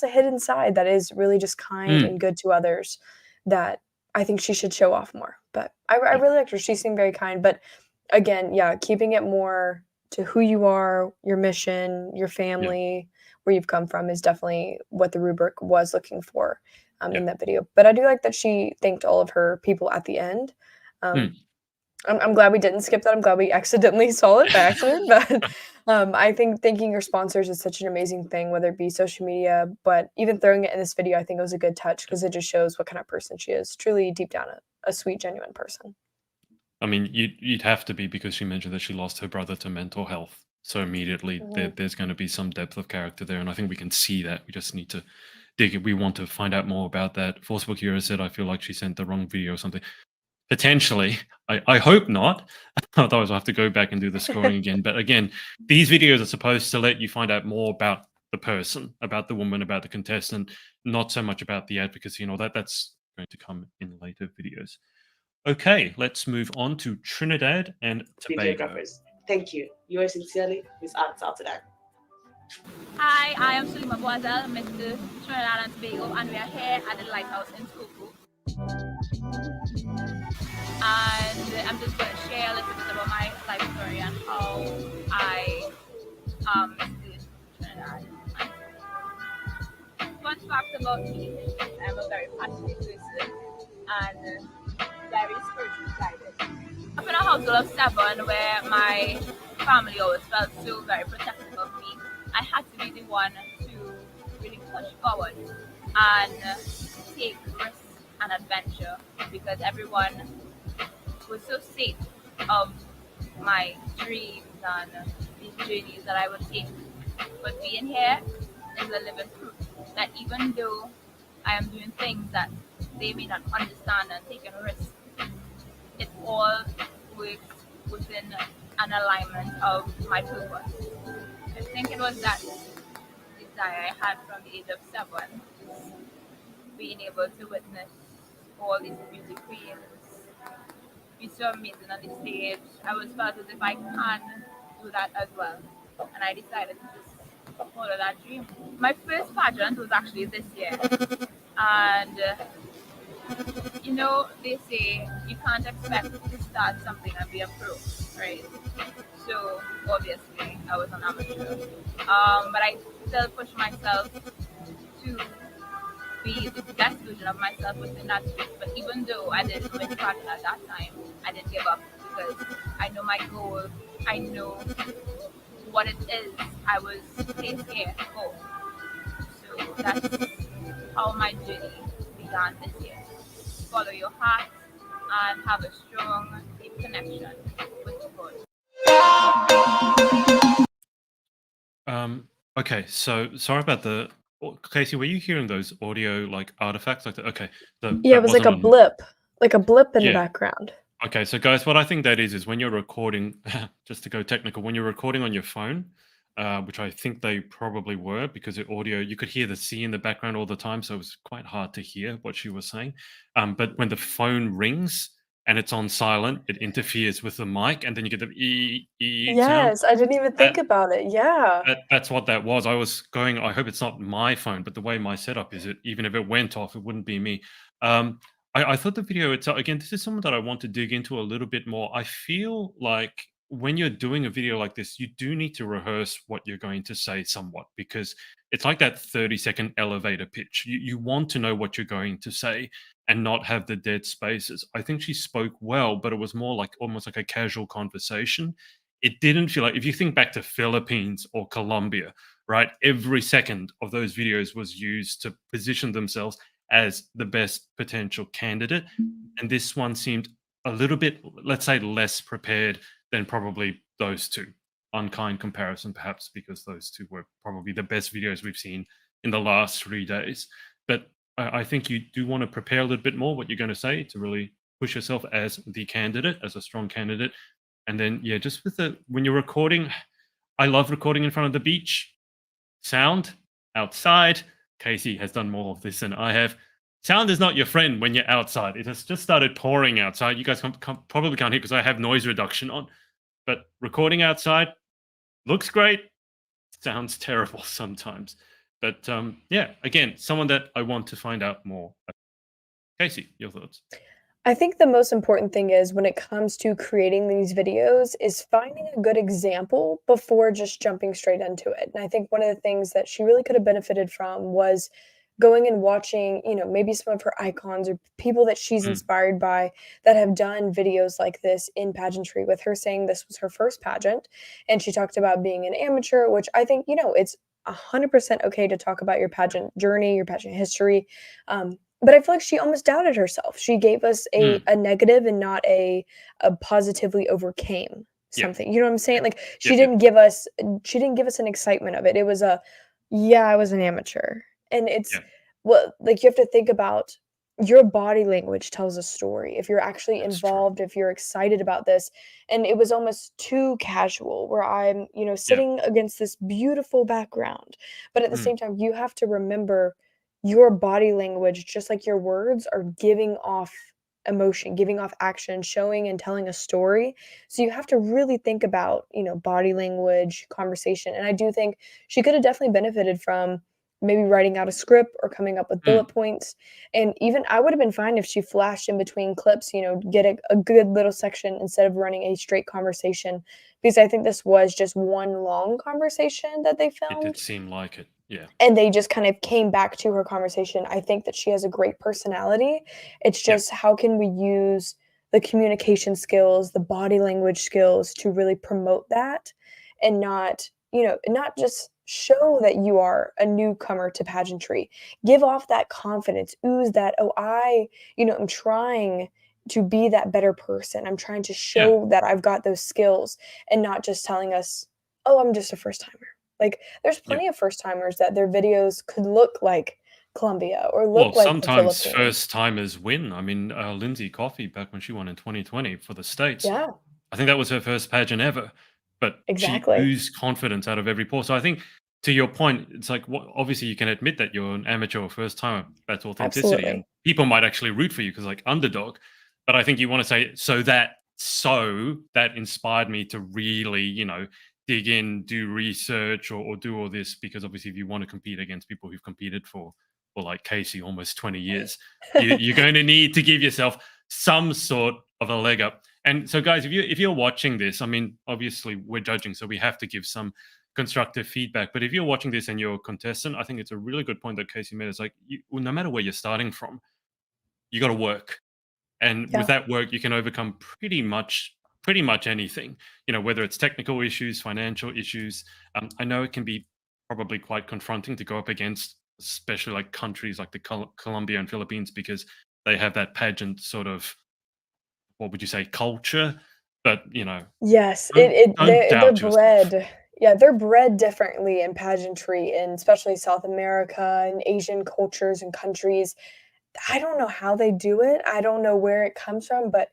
a hidden side that is really just kind and good to others, that I think she should show off more. But I really liked her. She seemed very kind. But again, yeah, keeping it more to who you are, your mission, your family, where you've come from is definitely what the rubric was looking for in that video. But I do like that she thanked all of her people at the end. I'm glad we didn't skip that. I'm glad we accidentally saw it by accident. But I think thanking your sponsors is such an amazing thing, whether it be social media, but even throwing it in this video, I think it was a good touch because it just shows what kind of person she is. Truly, deep down, a sweet, genuine person. I mean, you'd have to be, because she mentioned that she lost her brother to mental health. So immediately there's going to be some depth of character there. And I think we can see that. We just need to dig it. We want to find out more about that. Forcebook Hero said, I feel like she sent the wrong video or something. Potentially. I hope not. Otherwise I'll have to go back and do the scoring again. But again, these videos are supposed to let you find out more about the person, about the woman, about the contestant, not so much about the advocacy and all that. That's going to come in later videos. Okay, let's move on to Trinidad and Tobago. Videographers. Thank you. Yours sincerely, Miss Art South Sudan. Hi, I am Sulima Boisel, Mr. Trinidad and Tobago, and we are here at the Lighthouse in Kuku. And I'm just going to share a little bit about my life story and how I visited Trinidad. Fun fact about me, I'm a very passionate person and very spiritually guided. I'm in a household of 7 where my family always felt so very protective of me. I had to be the one to really push forward and take risks and adventure because everyone was so safe of my dreams and these journeys that I would take. But being here is a living proof that even though I am doing things that they may not understand and taking risks, it all works within an alignment of my purpose. I think it was that desire I had from the age of 7, being able to witness all these beauty queens be so amazing on the stage. I was felt as if I can do that as well. And I decided to just follow that dream. My first pageant was actually this year. And you know, they say you can't expect to start something and be a pro, right? So obviously I was an amateur. But I still pushed myself to be the best version of myself within that space. But even though I didn't win pageant at that time, I didn't give up because I know my goal. I know what it is I was placed here for. So that's how my journey began this year. Follow your heart and have a strong, deep connection with God. Okay, so sorry about the Casey, were you hearing those audio like artifacts like that? Okay. Yeah, it was like a blip in the background. Okay, so guys, what I think that is when you're recording, just to go technical, when you're recording on your phone, which I think they probably were because the audio, you could hear the sea in the background all the time, so it was quite hard to hear what she was saying. But when the phone rings and it's on silent, it interferes with the mic, and then you get the Yes, sound. I didn't even think about it. Yeah. That's what that was. I was going, I hope it's not my phone, but the way my setup is, even if it went off, it wouldn't be me. I thought the video itself, again, this is something that I want to dig into a little bit more. I feel like when you're doing a video like this, you do need to rehearse what you're going to say somewhat, because it's like that 30-second elevator pitch. You want to know what you're going to say and not have the dead spaces. I think she spoke well, but it was more like almost like a casual conversation. It didn't feel like, if you think back to Philippines or Colombia, right? Every second of those videos was used to position themselves as the best potential candidate. And this one seemed a little bit, let's say, less prepared than probably those two. Unkind comparison, perhaps, because those two were probably the best videos we've seen in the last 3 days. But I think you do want to prepare a little bit more what you're going to say to really push yourself as the candidate, as a strong candidate. And then, yeah, just with when you're recording, I love recording in front of the beach. Sound outside. Casey has done more of this than I have. Sound is not your friend when you're outside. It has just started pouring outside. You guys probably can't hear because I have noise reduction on. But recording outside looks great. Sounds terrible sometimes. But yeah, again, someone that I want to find out more. Casey, your thoughts? I think the most important thing is when it comes to creating these videos is finding a good example before just jumping straight into it. And I think one of the things that she really could have benefited from was going and watching, maybe some of her icons or people that she's Mm. inspired by that have done videos like this in pageantry, with her saying this was her first pageant. And she talked about being an amateur, which I think, it's 100% okay to talk about your pageant journey, your pageant history. But I feel like she almost doubted herself. She gave us a Mm. a negative and not a positively overcame Yeah. something. You know what I'm saying? Like Yep, yep. she didn't give us an excitement of it. It was yeah, I was an amateur. And it's Yeah. well, like you have to think about your body language tells a story. If you're actually That's true. involved, if you're excited about this. And it was almost too casual where I'm, Yeah. sitting against this beautiful background. But at the Mm. same time, you have to remember your body language, just like your words, are giving off emotion, giving off action, showing and telling a story. So you have to really think about, body language, conversation. And I do think she could have definitely benefited from maybe writing out a script or coming up with bullet Mm. points. And even I would have been fine if she flashed in between clips, get a good little section instead of running a straight conversation. Because I think this was just one long conversation that they It did filmed. seem like it. Yeah. And they just kind of came back to her conversation. I think that she has a great personality. It's Yeah. just how can we use the communication skills, the body language skills to really promote that and not just show that you are a newcomer to pageantry. Give off that confidence, ooze that, oh, I'm trying to be that better person. I'm trying to Yeah. show that I've got those skills and not just telling us, oh, I'm just a first timer. Like, there's Yeah. plenty of first timers that their videos could look like Colombia or Well, look like the sometimes Philippines. first timers win. I mean, Lindsay Coffey, back when she won in 2020 for the States, Yeah, I think that was her first pageant ever, but she exactly. oozed confidence out of every pore. So I think, to your point, it's like, obviously you can admit that you're an amateur or first timer. That's authenticity, and Absolutely. people might actually root for you because, like, underdog. But I think you want to say, so that inspired me to really, dig in, do research, or do all this, because obviously if you want to compete against people who've competed for like Casey, almost 20 years, you're going to need to give yourself some sort of a leg up. And so, guys, if you're watching this, I mean, obviously we're judging, so we have to give some constructive feedback. But if you're watching this and you're a contestant, I think it's a really good point that Casey made. It's like, no matter where you're starting from, you got to work, and Yeah. with that work, you can overcome pretty much anything. Whether it's technical issues, financial issues. I know it can be probably quite confronting to go up against, especially like countries like the Colombia and Philippines, because they have that pageant sort of, what would you say, culture. But Yes, don't they're doubt yourself. bred. Yeah, they're bred differently in pageantry, and especially South America and Asian cultures and countries. I don't know how they do it. I don't know where it comes from, but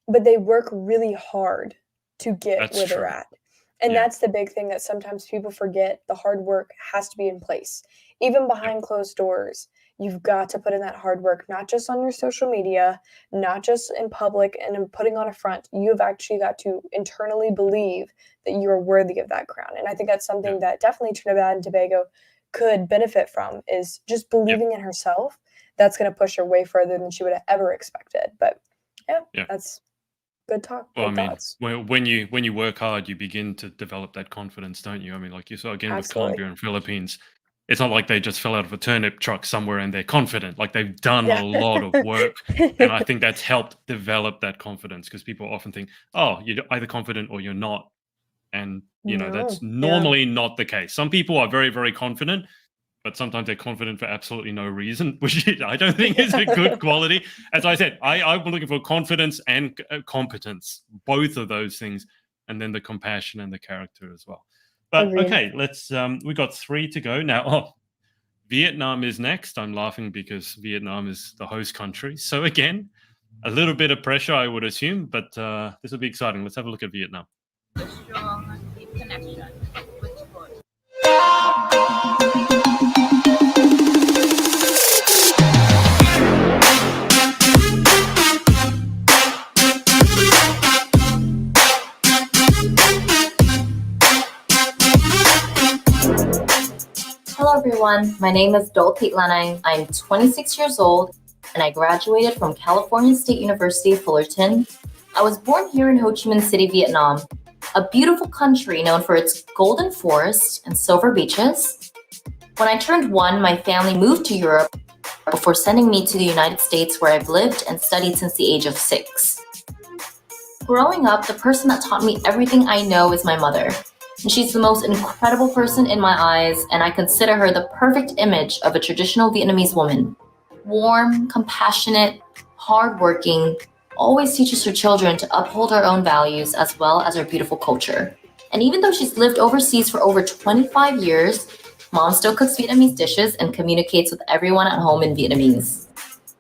they work really hard to get That's where they're true. at. And Yeah. that's the big thing that sometimes people forget. The hard work has to be in place. Even Yep. behind closed doors, you've got to put in that hard work, not just on your social media, not just in public and in putting on a front. You've actually got to internally believe that you are worthy of that crown. And I think that's Yeah. something that definitely Trinidad and Tobago could benefit from, is just Yep. believing in herself. That's going to push her way further than she would have ever expected. But yeah, Yeah. that's good talk. Well, I Good mean, thoughts. when you work hard, you begin to develop that confidence, don't you? I mean, like you saw again with Absolutely. Colombia and Philippines, it's not like they just fell out of a turnip truck somewhere and they're confident. Like, they've done Yeah. a lot of work, and I think that's helped develop that confidence, because people often think, oh, you're either confident or you're not, and that's No. Yeah. normally not the case. Some people are very, very confident, but sometimes they're confident for absolutely no reason, which I don't think is a good quality. As I said, I'm looking for confidence and competence, both of those things, and then the compassion and the character as well. But Agreed. okay, let's. We got 3 to go now. Oh, Vietnam is next. I'm laughing because Vietnam is the host country. So again, a little bit of pressure, I would assume, but this will be exciting. Let's have a look at Vietnam. A strong, deep connection with sport. Hello everyone, my name is Dol Lanang. I'm 26 years old and I graduated from California State University, Fullerton. I was born here in Ho Chi Minh City, Vietnam, a beautiful country known for its golden forests and silver beaches. When I turned 1, my family moved to Europe before sending me to the United States, where I've lived and studied since the age of 6. Growing up, the person that taught me everything I know is my mother. And she's the most incredible person in my eyes, and I consider her the perfect image of a traditional Vietnamese woman. Warm, compassionate, hardworking, always teaches her children to uphold our own values as well as our beautiful culture. And even though she's lived overseas for over 25 years, Mom still cooks Vietnamese dishes and communicates with everyone at home in Vietnamese.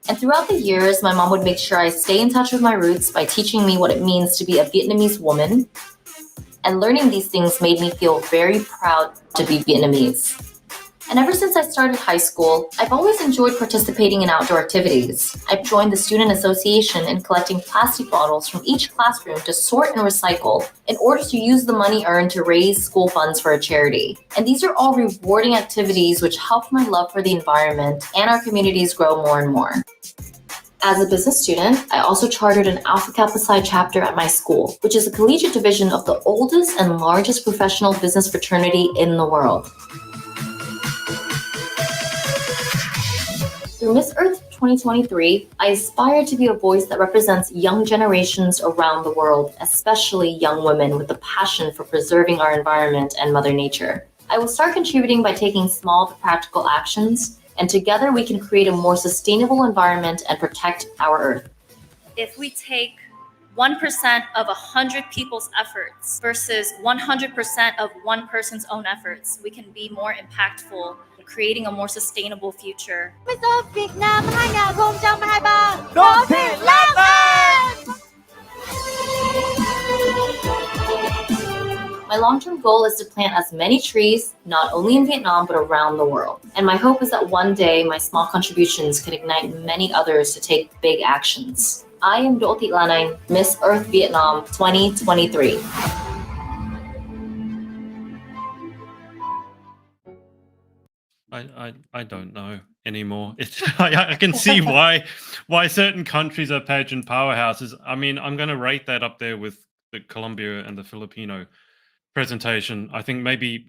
And throughout the years, my mom would make sure I stay in touch with my roots by teaching me what it means to be a Vietnamese woman. And learning these things made me feel very proud to be Vietnamese. And ever since I started high school, I've always enjoyed participating in outdoor activities. I've joined the Student Association in collecting plastic bottles from each classroom to sort and recycle in order to use the money earned to raise school funds for a charity. And these are all rewarding activities which help my love for the environment and our communities grow more and more. As a business student, I also chartered an Alpha Kappa Psi chapter at my school, which is a collegiate division of the oldest and largest professional business fraternity in the world. Through Miss Earth 2023, I aspire to be a voice that represents young generations around the world, especially young women with a passion for preserving our environment and Mother Nature. I will start contributing by taking small but practical actions, and together we can create a more sustainable environment and protect our Earth. If we take 1% of 100 people's efforts versus 100% of one person's own efforts, we can be more impactful in creating a more sustainable future. Miss Earth Việt Nam 2023 đô thị lan man! My long-term goal is to plant as many trees, not only in Vietnam, but around the world. And my hope is that one day my small contributions could ignite many others to take big actions. I am Đỗ Thị Lan Anh, Miss Earth Vietnam 2023. I don't know anymore. I can see why certain countries are pageant powerhouses. I mean, I'm going to rate that up there with the Colombia and the Filipino presentation. I think maybe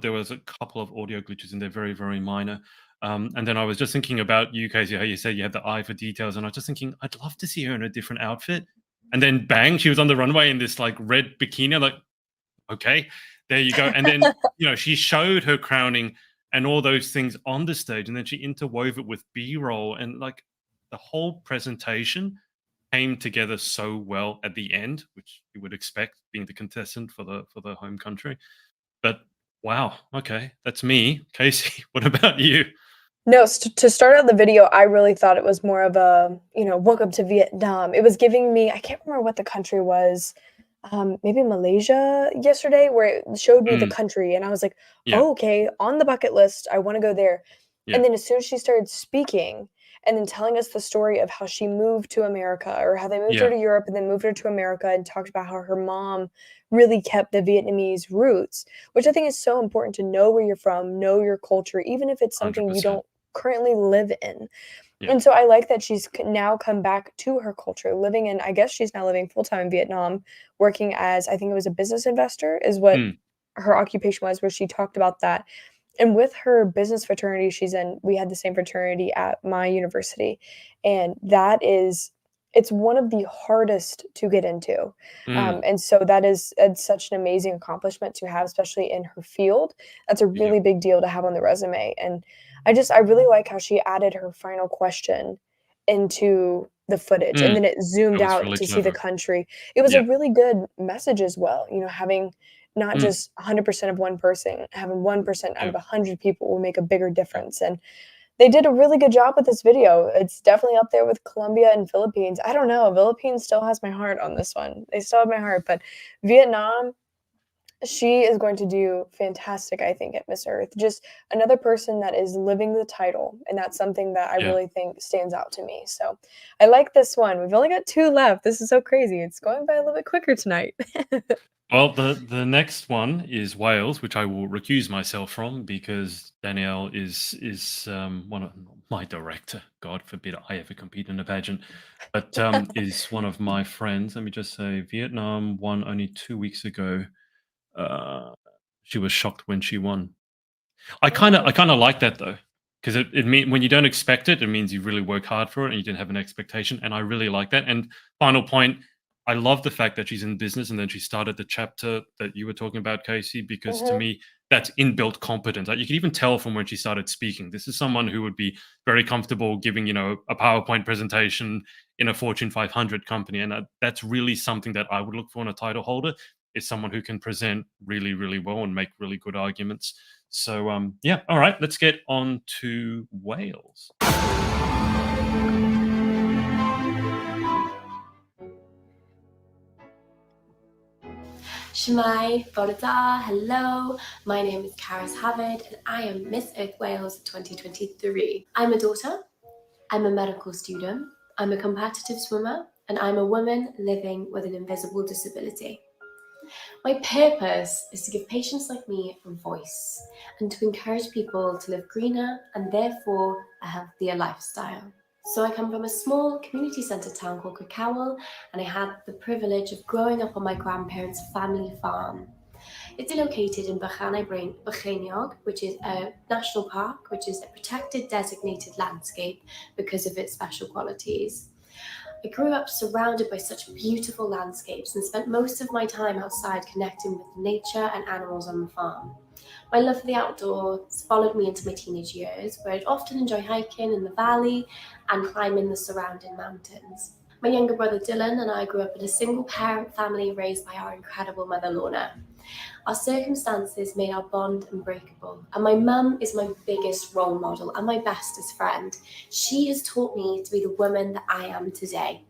there was a couple of audio glitches in there, very, very minor. And then I was just thinking about you, Casey, how you said you had the eye for details. And I was just thinking, I'd love to see her in a different outfit. And then bang, she was on the runway in this like red bikini. Like, okay, there you go. And then, she showed her crowning and all those things on the stage. And then she interwove it with B-roll. And like the whole presentation came together so well at the end, which you would expect being the contestant for the home country. But wow, okay, that's me. Casey, what about you? No, to start out the video, I really thought it was more of a, welcome to Vietnam. It was giving me, I can't remember what the country was, maybe Malaysia yesterday, where it showed me the country. And I was like, oh, okay, on the bucket list, I want to go there. Yeah. And then as soon as she started speaking and then telling us the story of how she moved to America, or how they moved her to Europe and then moved her to America, and talked about how her mom really kept the Vietnamese roots, which I think is so important, to know where you're from, know your culture, even if it's something 100%. you don't currently live in. Yeah. And so I like that she's now come back to her culture, living in, I guess she's now living full-time in Vietnam, working as, I think it was a business investor is what her occupation was, where she talked about that. And with her business fraternity she's in, we had the same fraternity at my university. And it's one of the hardest to get into. And so it's such an amazing accomplishment to have, especially in her field. That's a really big deal to have on the resume. And I really like how she added her final question into the footage, and then it zoomed out really to see the clever. country. It was a really good message as well, having not just 100% of one person, having 1% out of 100 people will make a bigger difference. And they did a really good job with this video. It's definitely up there with Colombia and Philippines. I don't know, Philippines still has my heart on this one. They still have my heart, but Vietnam, She is going to do fantastic, I think, at Miss Earth. Just another person that is living the title, and that's something that I Yeah. really think stands out to me. So I like this one. We've only got 2 left. This is so crazy. It's going by a little bit quicker tonight. Well, the next one is Wales, which I will recuse myself from because Danielle is one of my director. God forbid I ever compete in a pageant, but is one of my friends. Let me just say, Vietnam won only 2 weeks ago. She was shocked when she won. I kind of like that though, because it mean when you don't expect it, it means you really work hard for it and you didn't have an expectation. And I really like that. And final point, I love the fact that she's in business and then she started the chapter that you were talking about, Casey, because to Mhm. me that's inbuilt competence. Like, you can even tell from when she started speaking. This is someone who would be very comfortable giving, a PowerPoint presentation in a Fortune 500 company, and that's really something that I would look for in a title holder. Is someone who can present really, really well and make really good arguments. So, yeah, all right, let's get on to Wales. Shmai, Bodada, hello. My name is Karis Havard and I am Miss Earth Wales 2023. I'm a daughter, I'm a medical student, I'm a competitive swimmer, and I'm a woman living with an invisible disability. My purpose is to give patients like me a voice and to encourage people to live greener and therefore a healthier lifestyle. So I come from a small community centre town called Cacawel, and I had the privilege of growing up on my grandparents' family farm. It's located in Bachaniog, which is a national park, which is a protected designated landscape because of its special qualities. I grew up surrounded by such beautiful landscapes and spent most of my time outside connecting with nature and animals on the farm. My love for the outdoors followed me into my teenage years, where I'd often enjoy hiking in the valley and climbing the surrounding mountains. My younger brother Dylan and I grew up in a single-parent family raised by our incredible mother Lorna. Our circumstances made our bond unbreakable, and my mum is my biggest role model and my bestest friend. She has taught me to be the woman that I am today.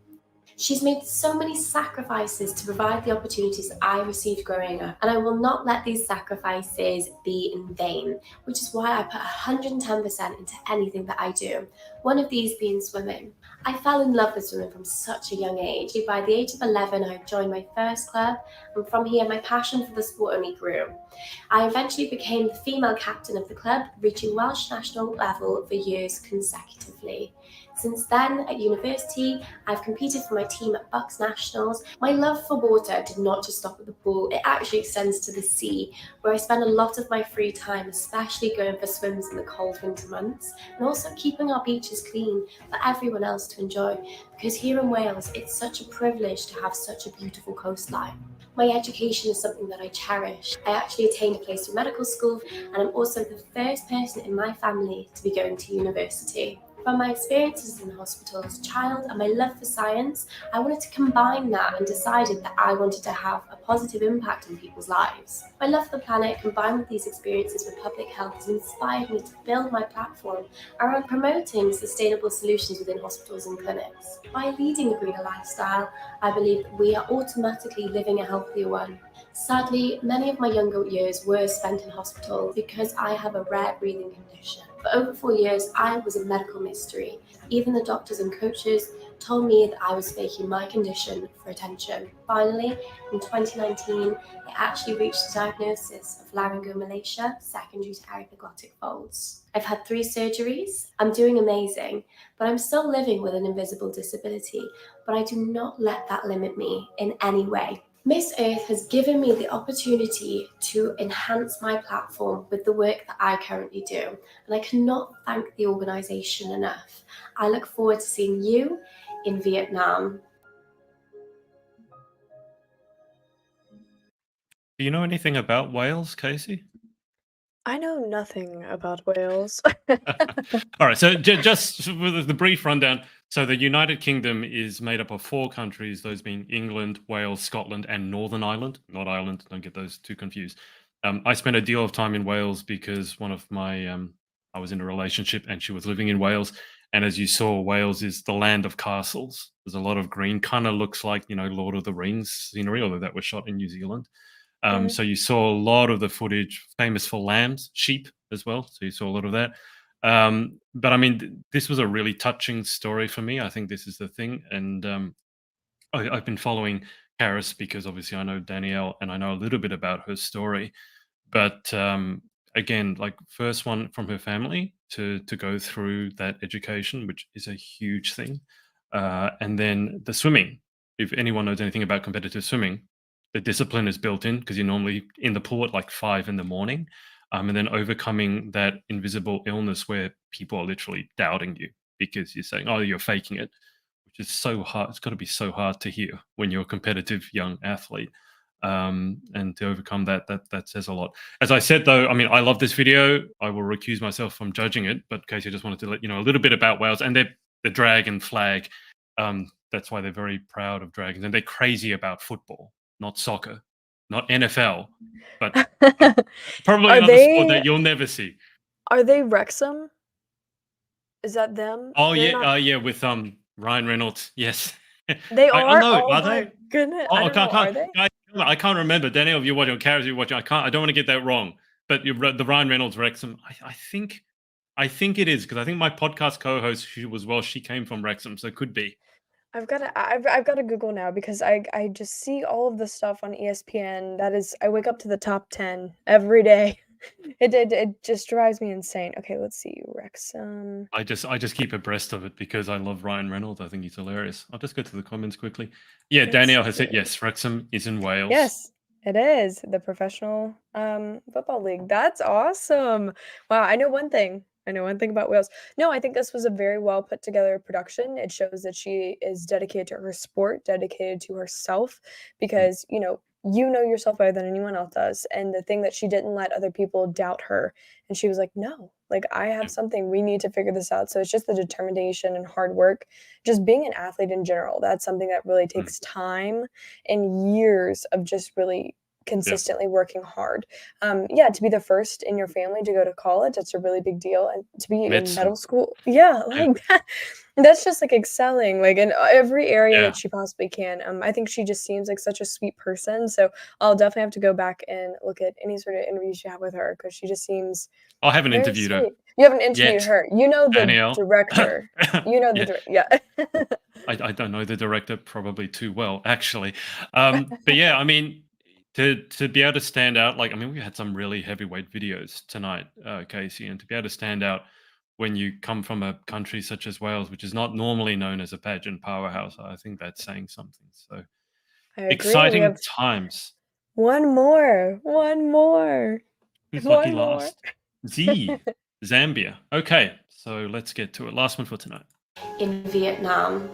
She's made so many sacrifices to provide the opportunities that I received growing up, and I will not let these sacrifices be in vain, which is why I put 110% into anything that I do, one of these being swimming. I fell in love with swimming from such a young age. By the age of 11, I joined my first club, and from here, my passion for the sport only grew. I eventually became the female captain of the club, reaching Welsh national level for years consecutively. Since then, at university, I've competed for my team at Bucks Nationals. My love for water did not just stop at the pool, it actually extends to the sea, where I spend a lot of my free time, especially going for swims in the cold winter months, and also keeping our beaches clean for everyone else to enjoy, because here in Wales, it's such a privilege to have such a beautiful coastline. My education is something that I cherish. I actually attained a place through medical school, and I'm also the first person in my family to be going to university. From my experiences in the hospital as a child and my love for science, I wanted to combine that and decided that I wanted to have a positive impact on people's lives. My love for the planet combined with these experiences with public health has inspired me to build my platform around promoting sustainable solutions within hospitals and clinics. By leading a greener lifestyle, I believe that we are automatically living a healthier one. Sadly, many of my younger years were spent in hospital because I have a rare breathing condition. For over 4 years, I was a medical mystery. Even the doctors and coaches told me that I was faking my condition for attention. Finally, in 2019, I actually reached the diagnosis of laryngomalacia secondary to epiglottic folds. I've had 3 surgeries. I'm doing amazing, but I'm still living with an invisible disability, but I do not let that limit me in any way. Miss Earth has given me the opportunity to enhance my platform with the work that I currently do, and I cannot thank the organisation enough. I look forward to seeing you in Vietnam. Do you know anything about Wales, Casey? I know nothing about Wales. All right, so just with the brief rundown. So the United Kingdom is made up of 4 countries, those being England, Wales, Scotland, and Northern Ireland. Not Ireland, don't get those too confused. I spent a deal of time in Wales because one of my, I was in a relationship and she was living in Wales. And as you saw, Wales is the land of castles. There's a lot of green, kind of looks like, Lord of the Rings scenery, although that was shot in New Zealand. So you saw a lot of the footage, famous for lambs, sheep as well. So you saw a lot of that. But I mean, this was a really touching story for me. I think this is the thing. And I've been following Karis because obviously I know Danielle and I know a little bit about her story. But again, like first one from her family to go through that education, which is a huge thing. And then the swimming. If anyone knows anything about competitive swimming, the discipline is built in because you're normally in the pool at like 5 in the morning. And then overcoming that invisible illness where people are literally doubting you because you're saying, oh, you're faking it, which is so hard. It's got to be so hard to hear when you're a competitive young athlete. And to overcome that says a lot. As I said, though, I mean, I love this video. I will recuse myself from judging it, but Casey, I just wanted to let you know a little bit about Wales and the dragon flag. That's why they're very proud of dragons, and they're crazy about football, not soccer, not NFL, but probably Are another sport they that you'll never see. are they Wrexham? Is that them? Oh They're yeah, not. yeah, with Ryan Reynolds. Yes, They I are. know. Oh Are my they? goodness! Oh, I don't know. Are they? I can't remember. Daniel, if you're watching, Kara, if you're watching, I don't want to get that wrong. But the Ryan Reynolds Wrexham, I think it is because I think my podcast co-host, she was Welsh, she came from Wrexham, so it could be. I've got to Google now because I just see all of the stuff on ESPN. That is, I wake up to the top 10 every day. It just drives me insane. Okay, let's see. Wrexham. I just keep abreast of it because I love Ryan Reynolds. I think he's hilarious. I'll just go to the comments quickly. Yeah, Danielle has said yes. Wrexham is in Wales. Yes, it is the professional football league. That's awesome. Wow, I know one thing. I know one thing about Wales. No, I think this was a very well put together production. It shows that she is dedicated to her sport, dedicated to herself, because you know yourself better than anyone else does. And the thing that she didn't let other people doubt her, and she was like, no, like I have something. We need to figure this out. So it's just the determination and hard work. Just being an athlete in general, that's something that really takes time and years of just really consistently working hard. To be the first in your family to go to college, that's a really big deal. And to be in Medicine. middle school, like that's just like excelling, like in every area that she possibly can. I think she just seems like such a sweet person. So I'll definitely have to go back and look at any sort of interviews you have with her because she just seems. I haven't very interviewed her. sweet. You haven't interviewed Yet, her. You know the Danielle. director. You know the I don't know the director probably too well, actually. But yeah, I mean, to be able to stand out, like, I mean, we had some really heavyweight videos tonight, Casey, and to be able to stand out when you come from a country such as Wales, which is not normally known as a pageant powerhouse, I think that's saying something. So I agree. exciting We have times. one more. Who's One lucky more. last? Zambia. Okay, so let's get to it. Last one for tonight. In Vietnam,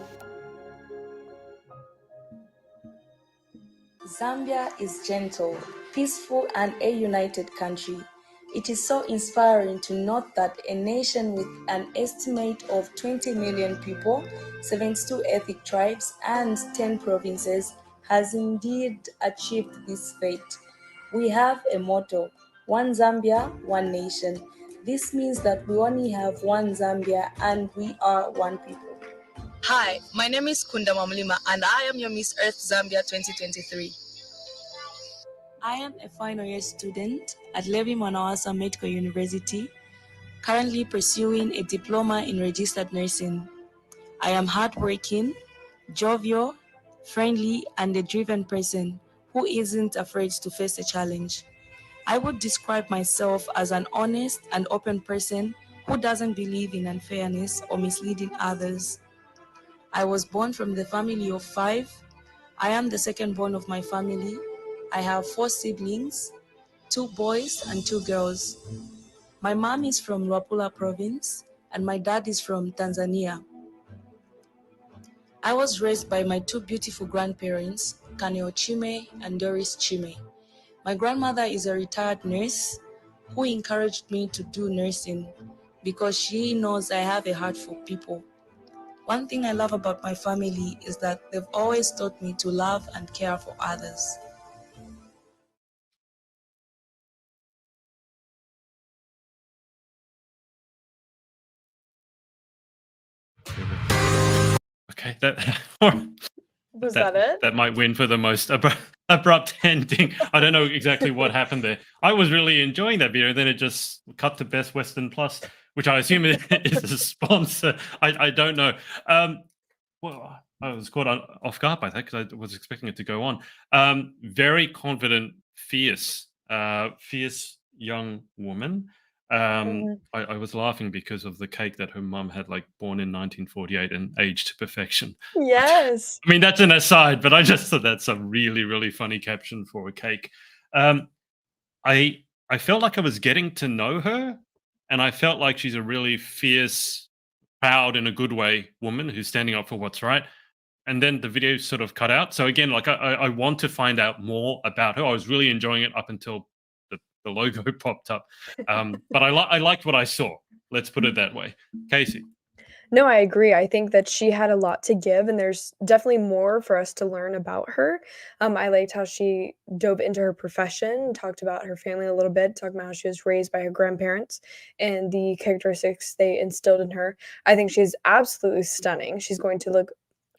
Zambia is gentle, peaceful, and a united country. It is so inspiring to note that a nation with an estimate of 20 million people, 72 ethnic tribes, and 10 provinces has indeed achieved this feat. We have a motto, one Zambia, one nation. This means that we only have one Zambia and we are one people. Hi, my name is Kunda Mamulima and I am your Miss Earth Zambia 2023. I am a final year student at Levi Mwanawasa Medical University, currently pursuing a diploma in registered nursing. I am hardworking, jovial, friendly, and a driven person who isn't afraid to face a challenge. I would describe myself as an honest and open person who doesn't believe in unfairness or misleading others. I was born from the family of 5. I am the second born of my family. I have 4 siblings, 2 boys and 2 girls. My mom is from Luapula province and my dad is from Tanzania. I was raised by my 2 beautiful grandparents, Kaneo Chime and Doris Chime. My grandmother is a retired nurse who encouraged me to do nursing because she knows I have a heart for people. One thing I love about my family is that they've always taught me to love and care for others. Okay, that Was that it? That might win for the most abrupt ending. I don't know exactly what happened there. I was really enjoying that video. Then it just cut to Best Western Plus, which I assume is a sponsor. I don't know. Well, I was caught off guard by that because I was expecting it to go on. Very confident, fierce young woman. I was laughing because of the cake that her mum had born in 1948 and aged to perfection. Yes. I mean, that's an aside, but I just thought that's a really, really funny caption for a cake. I felt like I was getting to know her, and I felt like she's a really fierce, proud in a good way woman who's standing up for what's right. And then the video sort of cut out. So again, I want to find out more about her. I was really enjoying it up until the logo popped up. But I liked what I saw. Let's put it that way. Casey. No, I agree. I think that she had a lot to give, and there's definitely more for us to learn about her. I liked how she dove into her profession, talked about her family a little bit, talking about how she was raised by her grandparents and the characteristics they instilled in her. I think she's absolutely stunning. She's going to look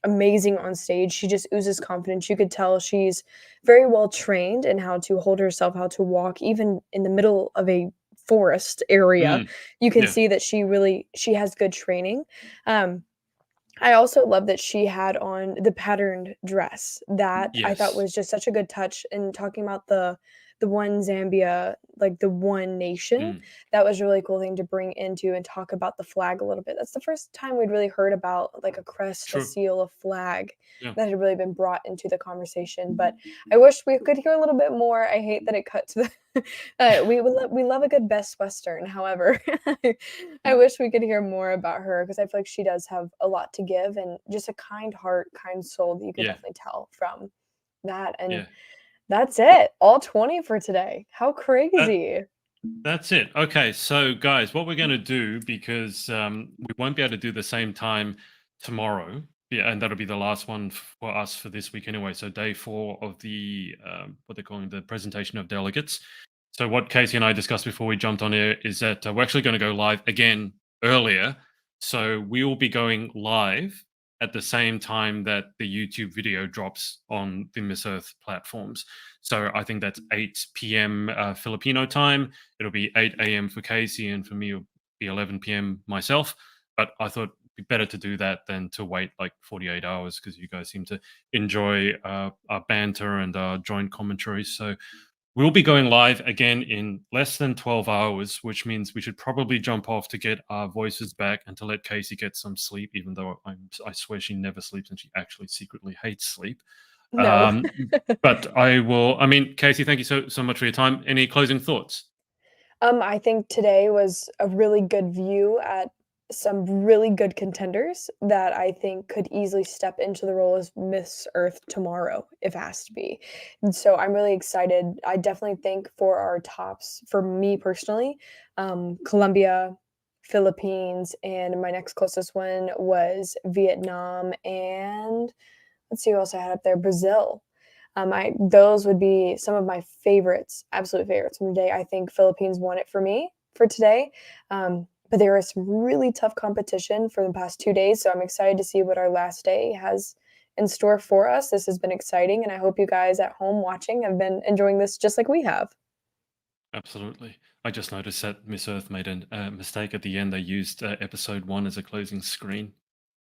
amazing on stage. She just oozes confidence. You could tell she's very well trained in how to hold herself, how to walk, even in the middle of a forest area. You can see that she has good training. I also love that she had on the patterned dress. That I thought was just such a good touch. And talking about the one Zambia, like the one nation, that was a really cool thing to bring into and talk about the flag a little bit. That's the first time we'd really heard about like a crest, a seal, a flag that had really been brought into the conversation. But I wish we could hear a little bit more. I hate that it cut to the we love a good Best Western. However, I wish we could hear more about her because I feel like she does have a lot to give and just a kind heart, kind soul that you can definitely tell from that. And that's it. All 20 for today. How crazy. That's it. Okay, so guys, what we're going to do, because we won't be able to do the same time tomorrow, and that'll be the last one for us for this week anyway. So day 4 of the what they're calling the presentation of delegates. So what Casey and I discussed before we jumped on air is that we're actually going to go live again earlier. So we will be going live at the same time that the YouTube video drops on the Miss Earth platforms. So I think that's 8 p.m. Filipino time. It'll be 8 a.m. for Casey, and for me, it'll be 11 p.m. myself. But I thought it'd be better to do that than to wait like 48 hours because you guys seem to enjoy our banter and our joint commentary. So we'll be going live again in less than 12 hours, which means we should probably jump off to get our voices back and to let Casey get some sleep, even though I swear she never sleeps and she actually secretly hates sleep. No. But I mean, Casey, thank you so much for your time. Any closing thoughts? I think today was a really good view at some really good contenders that I think could easily step into the role as Miss Earth tomorrow, if asked to be. And so I'm really excited. I definitely think for our tops, for me personally, Colombia, Philippines, and my next closest one was Vietnam, and let's see who else I had up there, Brazil. Those would be some of my favorites, absolute favorites from the day. I think Philippines won it for me for today. But there is some really tough competition for the past 2 days, so I'm excited to see what our last day has in store for us. This has been exciting, and I hope you guys at home watching have been enjoying this just like we have. Absolutely. I just noticed that Miss Earth made a mistake at the end. They used episode 1 as a closing screen.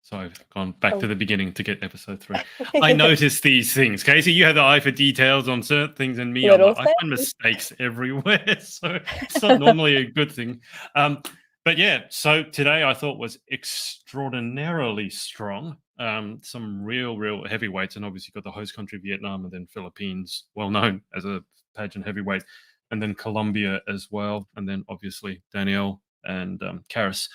So I've gone back to the beginning to get episode 3. I noticed these things. Casey, you have the eye for details on certain things, and me, I find mistakes everywhere. So it's not normally a good thing. But yeah, so today I thought was extraordinarily strong. Some real heavyweights, and obviously got the host country Vietnam, and then Philippines, well known as a pageant heavyweight, and then Colombia as well, and then obviously Danielle and Karis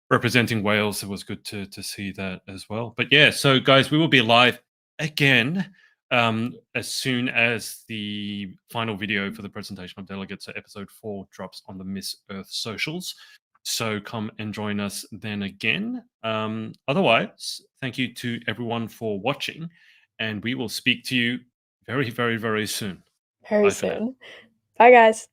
representing Wales. It was good to see that as well. But yeah, so guys, we will be live again as soon as the final video for the presentation of delegates, so episode 4, drops on the Miss Earth socials. So come and join us then again. Otherwise, thank you to everyone for watching, and we will speak to you very soon. Very soon. Bye, guys.